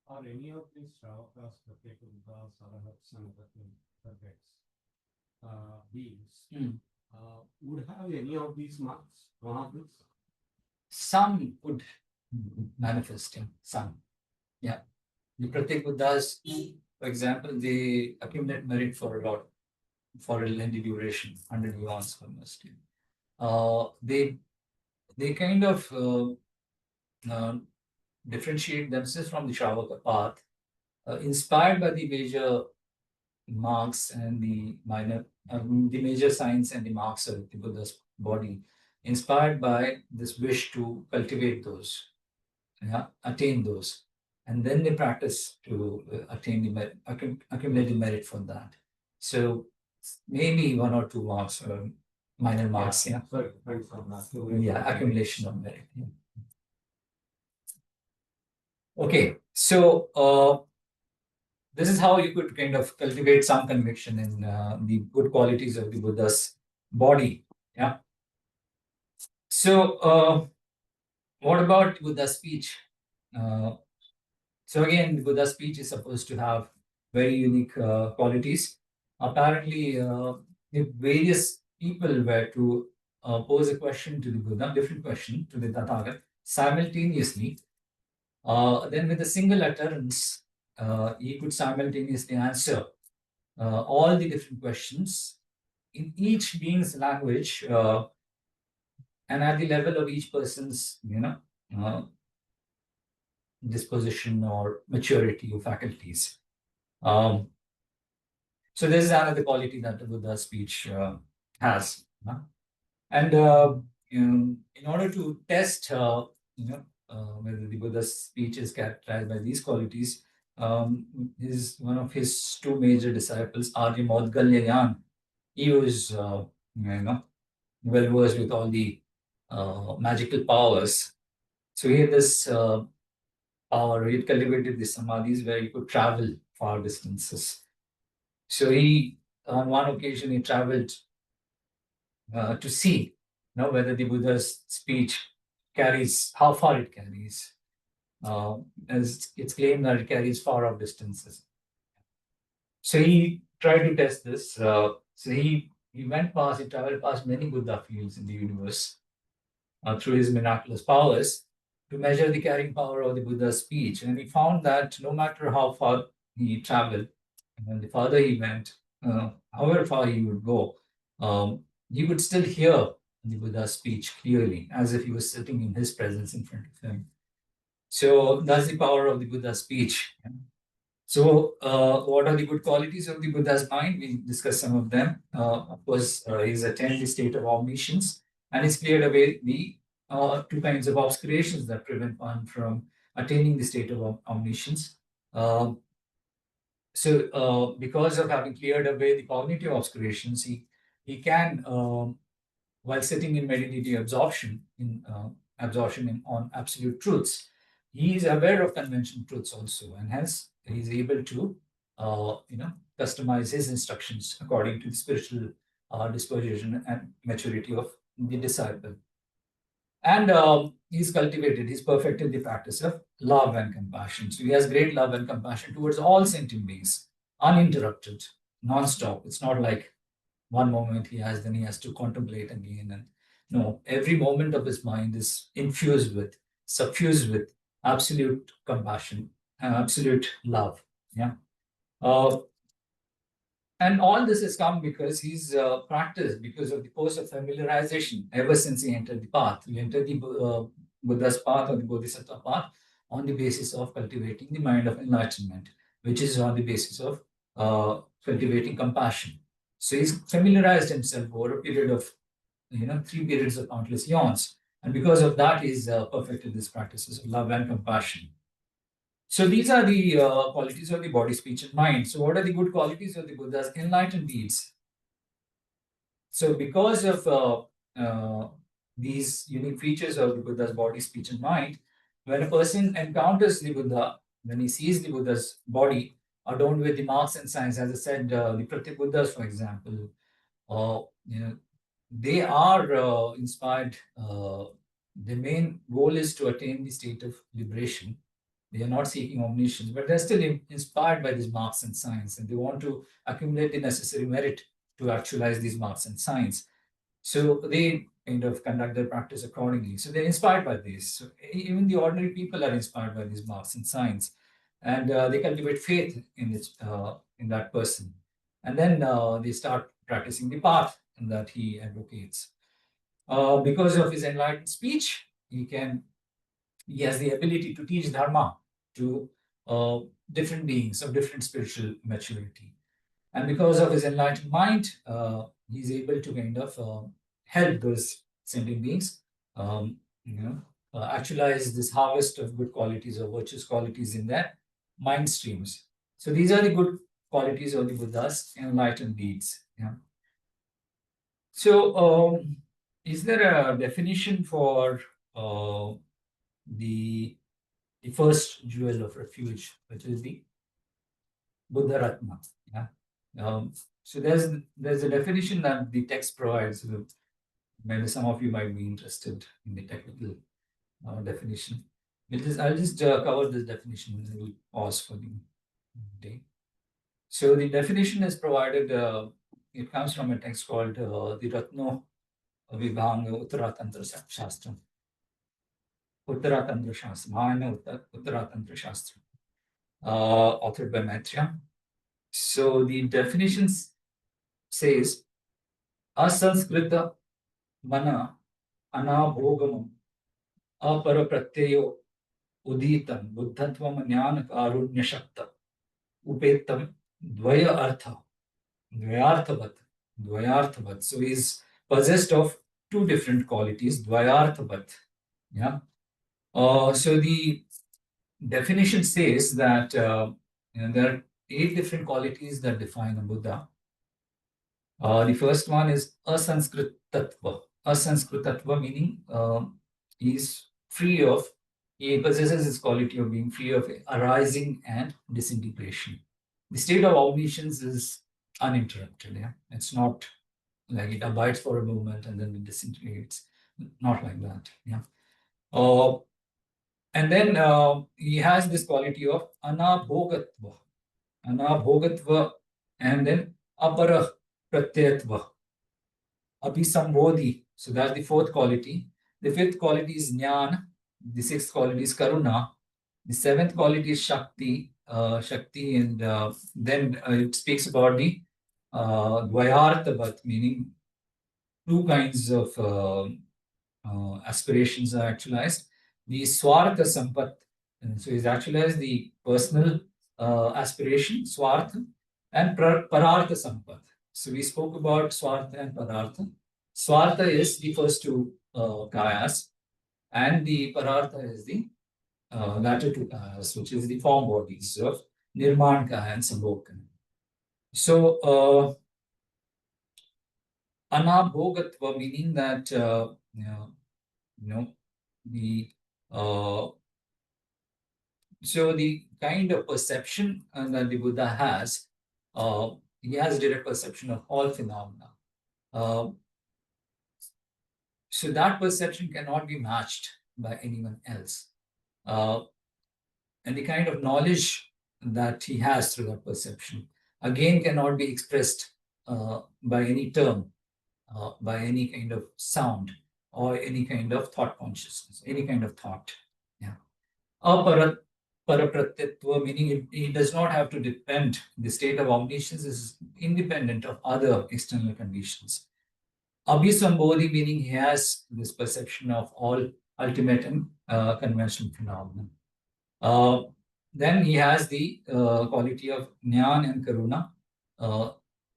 G: Are any of these Shravakas, Pratyeka Buddhas, Arahats, and other perfects, beings, would have any of these marks? One of these?
C: Some would manifest in some. Yeah. The Pratyek Buddhas, for example, they accumulate merit for a lot, for a lengthy duration, 100 years almost. They kind of differentiate themselves from the Shravaka path, inspired by the major marks and the the major signs and the marks of the Buddha's body, inspired by this wish to cultivate those, attain those, and then they practice to attain the merit, accumulate the merit for that. So maybe 1 or 2 marks or minor marks, yeah.
G: Sorry, thanks for that.
C: Yeah, accumulation of merit. Yeah. Okay, so this is how you could kind of cultivate some conviction in the good qualities of the Buddha's body. Yeah. So, what about Buddha's speech? So again, the Buddha's speech is supposed to have very unique qualities. Apparently, if various people were to pose a question to the Buddha, different question to the Tathagat simultaneously, then with a single utterance, he could simultaneously answer all the different questions in each being's language and at the level of each person's, disposition or maturity or faculties. So this is another quality that the Buddha's speech has. And in order to test, whether the Buddha's speech is characterized by these qualities, is one of his 2 major disciples, Arya Maudgalyayan. He was, well versed with all the magical powers. So he had this power. He had cultivated these samadhis where he could travel far distances. So he, on one occasion, he traveled to see whether the Buddha's speech carries, how far it carries. As it's claimed that it carries far off distances. So he tried to test this. So he traveled past many Buddha fields in the universe through his miraculous powers to measure the carrying power of the Buddha's speech. And he found that no matter how far he traveled, and the farther he went, however far he would go, he would still hear the Buddha's speech clearly, as if he was sitting in his presence in front of him. So that's the power of the Buddha's speech. So what are the good qualities of the Buddha's mind? We discussed some of them. Of course, he's attained the state of omniscience, and he's cleared away the 2 kinds of obscurations that prevent one from attaining the state of omniscience. So because of having cleared away the cognitive obscurations, he can, while sitting in meditative absorption on absolute truths, he is aware of conventional truths also, and hence he's able to customize his instructions according to the spiritual disposition and maturity of the disciple. And he's perfected the practice of love and compassion. So he has great love and compassion towards all sentient beings, uninterrupted, non-stop. It's not like one moment he has, then he has to contemplate again. And no, every moment of his mind is suffused with absolute compassion and absolute love. Yeah. And all this has come because he's practiced, because of the course of familiarization ever since he entered the path. He entered the Buddha's path or the Bodhisattva path on the basis of cultivating the mind of enlightenment, which is on the basis of cultivating compassion. So he's familiarized himself over a period of, 3 periods of countless yawns. And because of that, he's perfected these practices of love and compassion. So these are the qualities of the body, speech, and mind. So what are the good qualities of the Buddha's enlightened deeds? So because of these unique features of the Buddha's body, speech, and mind, when a person encounters the Buddha, when he sees the Buddha's body adorned with the marks and signs, as I said, the Pratyek Buddhas, for example, they are inspired. The main goal is to attain the state of liberation. They are not seeking omniscience, but they're still inspired by these marks and signs, and they want to accumulate the necessary merit to actualize these marks and signs. So they kind of conduct their practice accordingly. So they're inspired by this. So even the ordinary people are inspired by these marks and signs, and they cultivate faith in that person, and then they start practicing the path that he advocates. Because of his enlightened speech, he has the ability to teach Dharma to different beings of different spiritual maturity. And because of his enlightened mind, he's able to kind of help those sentient beings, actualize this harvest of good qualities or virtuous qualities in their mind streams. So these are the good qualities of the Buddha's enlightened deeds. Yeah. So is there a definition for the first jewel of refuge, which is the Buddha Ratna? Yeah. So there's a definition that the text provides. Maybe some of you might be interested in the technical definition. I'll just cover this definition and we'll pause for the day. So the definition is provided. It comes from a text called the Ratno Vibhanga Uttaratantra Shastra. Uttaratantra Shastra, Mahayana Uttaratantra Shastra, authored by Maitreya. So the definition says, asanskrita mana anabhogamam aparapratyyo uditam buddhatvam jnana karunya shakta upetam dvayarthavat. So he's possessed of two different qualities, dvayarthavat. Yeah. So the definition says that there are 8 different qualities that define a Buddha. The first one is asanskritatva. Asanskritatva meaning he possesses this quality of being free of arising and disintegration. The state of omniscience is uninterrupted. Yeah? It's not like it abides for a moment and then it disintegrates. Not like that. Yeah. And then he has this quality of anabhogatva. Anabhogatva, and then apara pratyatva. Abhisambodhi. So that's the 4th quality. The 5th quality is jnana. The 6th quality is karuna. The 7th quality is shakti. And then it speaks about the dvayarthavat, meaning 2 kinds of aspirations are actualized. The swartha sampat, so he's actualized the personal aspiration, swartha, and parartha sampat. So we spoke about swartha and parartha. Swartha is the first 2 kayas, and the parartha is the latter 2 kayas, which is the form bodies of nirman kaya and sambhogan. So anabhogatva, meaning that so the kind of perception that the Buddha has, he has direct perception of all phenomena. So that perception cannot be matched by anyone else. And the kind of knowledge that he has through that perception, again, cannot be expressed by any term, by any kind of sound, or any kind of thought consciousness, any kind of thought. Yeah. Parapratyatva, meaning it does not have to depend. The state of omniscience is independent of other external conditions. Abhisambodhi, meaning he has this perception of all ultimate and conventional phenomena. Then he has the quality of jnana and karuna.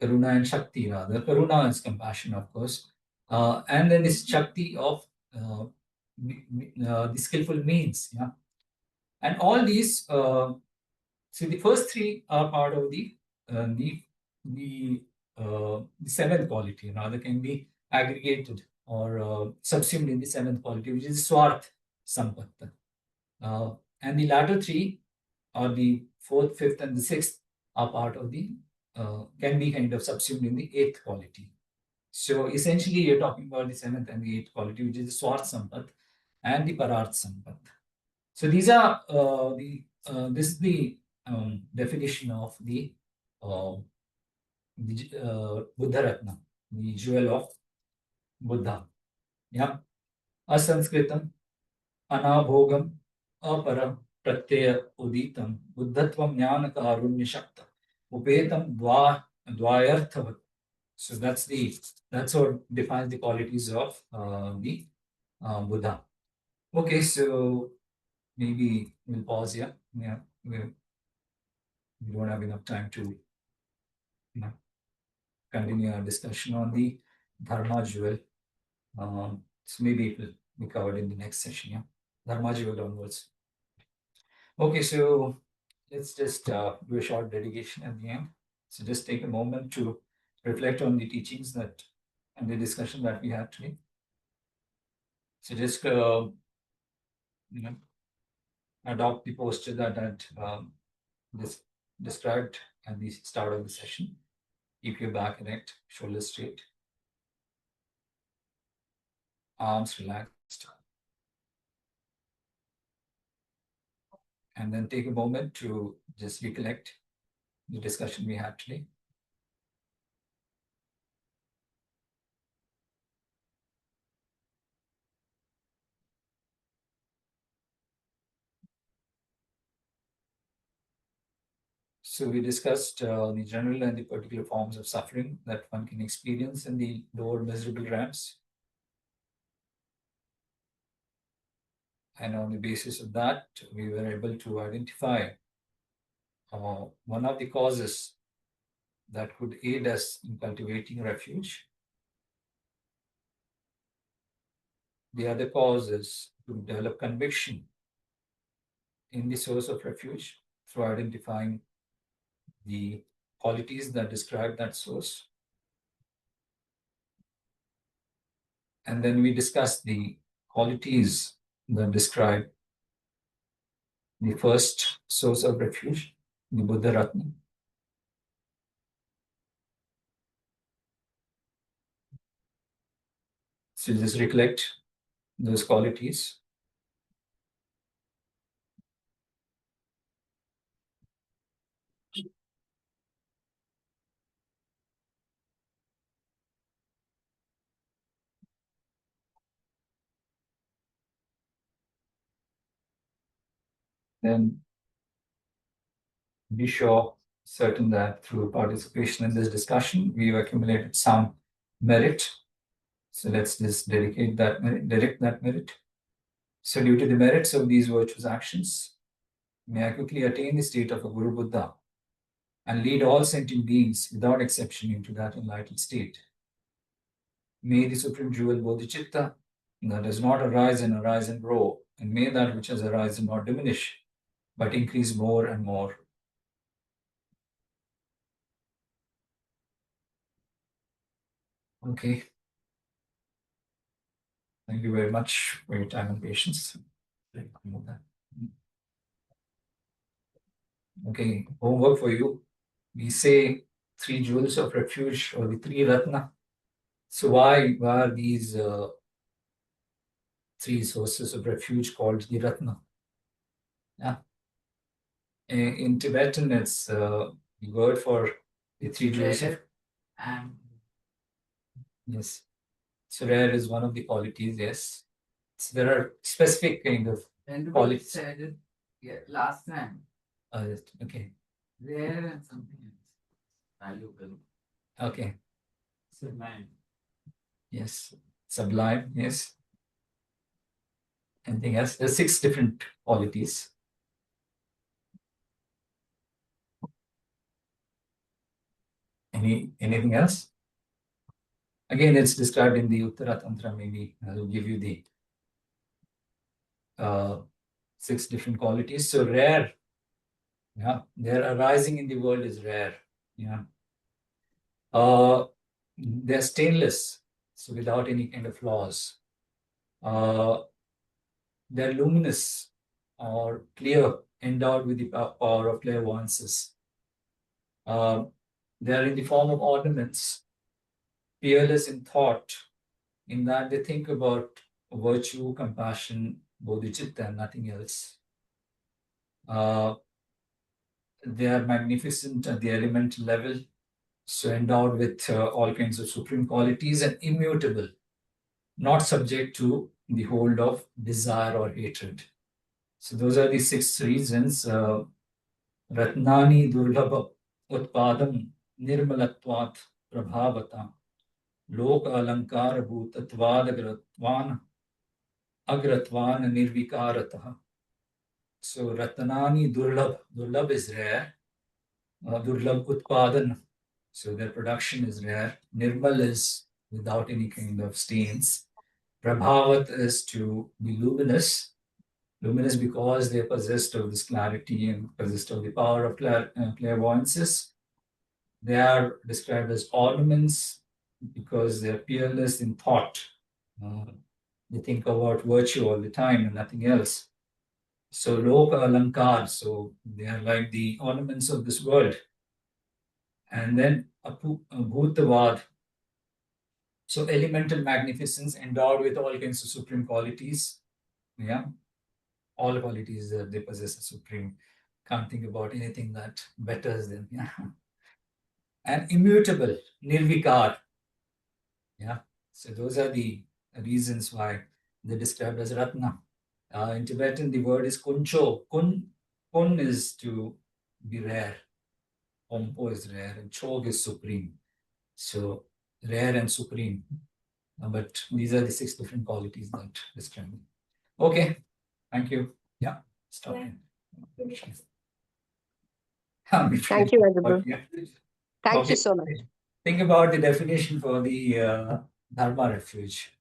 C: Karuna and Shakti rather. Karuna is compassion, of course. And then this Shakti of the skillful means. Yeah. And all these, so the first three are part of the seventh quality, rather can be aggregated or subsumed in the seventh quality, which is Swarth Sampatta. And the latter three, or the fourth, fifth, and the sixth, are part of the can be kind of subsumed in the eighth quality. So essentially, you're talking about the seventh and the eighth quality, which is the Swarth Sampat and the Pararth Sampat. So these are this is the definition of the Buddha Ratna, the jewel of Buddha. Yeah, asanskritam, anabhogam, aparam, pratyaya uditam, buddhatvam jnana karunya shakta, upetam dvayarthavat. So that's what defines the qualities of the Buddha. Okay, so maybe we'll pause here. Yeah, we don't have enough time to continue our discussion on the Dharma jewel. So maybe it will be covered in the next session. Yeah, Dharma jewel onwards. Okay, so let's just do a short dedication at the end. So just take a moment to reflect on the teachings that and the discussion that we had today. So just adopt the posture that I had described at the start of the session. Keep your back erect, shoulders straight, arms relaxed. And then take a moment to just recollect the discussion we had today. So we discussed the general and the particular forms of suffering that one can experience in the lower miserable realms. And on the basis of that, we were able to identify one of the causes that could aid us in cultivating refuge. The other cause is to develop conviction in the source of refuge through identifying the qualities that describe that source. And then we discussed the qualities that describe the first source of refuge, the Buddha Ratna. So just recollect those qualities. Then be sure, certain that through participation in this discussion, we've accumulated some merit. So let's just direct that merit. So due to the merits of these virtuous actions, may I quickly attain the state of a Guru Buddha and lead all sentient beings without exception into that enlightened state. May the supreme jewel Bodhicitta that does not arise and grow, and may that which has arisen not diminish, but increase more and more. Okay. Thank you very much for your time and patience. Okay, homework for you. We say three jewels of refuge or the three Ratna. So why are these three sources of refuge called the Ratna? Yeah. In Tibetan, it's the word for the three jewels of.
E: And
C: Yes. So rare is one of the qualities, yes. So there are specific kind of
E: Vendible
C: qualities.
E: said it last time.
C: Okay.
E: Rare and something else. Valuable.
C: Okay.
E: Sublime.
C: Yes. Sublime, yes. Anything else? There's 6 different qualities. Anything else? Again, it's described in the Uttara Tantra. Maybe I will give you the 6 different qualities. So rare, yeah, their arising in the world is rare. Yeah. They're stainless, so without any kind of flaws. They're luminous or clear, endowed with the power of clairvoyances. They're in the form of ornaments, fearless in thought, in that they think about virtue, compassion, bodhicitta, and nothing else. They are magnificent at the elemental level, so endowed with all kinds of supreme qualities and immutable, not subject to the hold of desire or hatred. So those are the 6 reasons. Ratnani durlabha utpadam nirmalatvat prabhavata loka alankara bhutatvad agratvan nirvikarataha. So Ratnani durlabh is rare. Durlabh utpadan, so their production is rare. Nirmal is without any kind of stains. Prabhavat is to be luminous. Luminous because they are possessed of this clarity and possessed of the power of clairvoyances. They are described as ornaments because they are peerless in thought. They think about virtue all the time and nothing else. So Loka Alankar, so they are like the ornaments of this world. And then Bhutavad, so elemental magnificence endowed with all kinds of supreme qualities. Yeah, all qualities that they possess are supreme. Can't think about anything that betters them. Yeah. And immutable, nirvikar. Yeah. So those are the reasons why they're described as Ratna. In Tibetan, the word is kuncho. Kun is to be rare. Pompo is rare, and chog is supreme. So rare and supreme. But these are the 6 different qualities that describe it. Okay, thank you. Yeah, stop
H: Yeah.
C: here.
A: Thank you, Venerable.
C: Yeah.
A: Thank
C: Okay.
A: you so much.
C: Think about the definition for the Dharma refuge.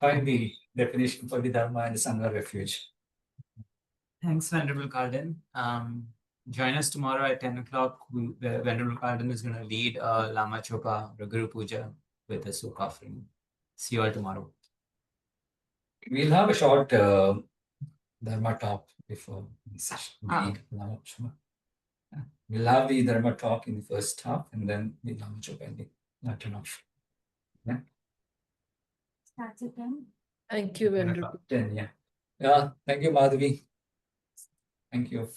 C: Find the definition for the Dharma and the Sangha refuge.
D: Thanks, Venerable Kalden. Join us tomorrow at 10 o'clock. Venerable Kalden is going to lead Lama Chopa Guru Puja with a souk offering. See you all tomorrow.
C: We'll have a short Dharma talk before the session. Lama Chopa. We'll have the Dharma talk in the first half and then the Lama Chopa in the latter half. Yeah.
I: Starts at 10.
F: Thank you, Venerable.
C: 10, yeah. Yeah, thank you, Madhavi. Thank you.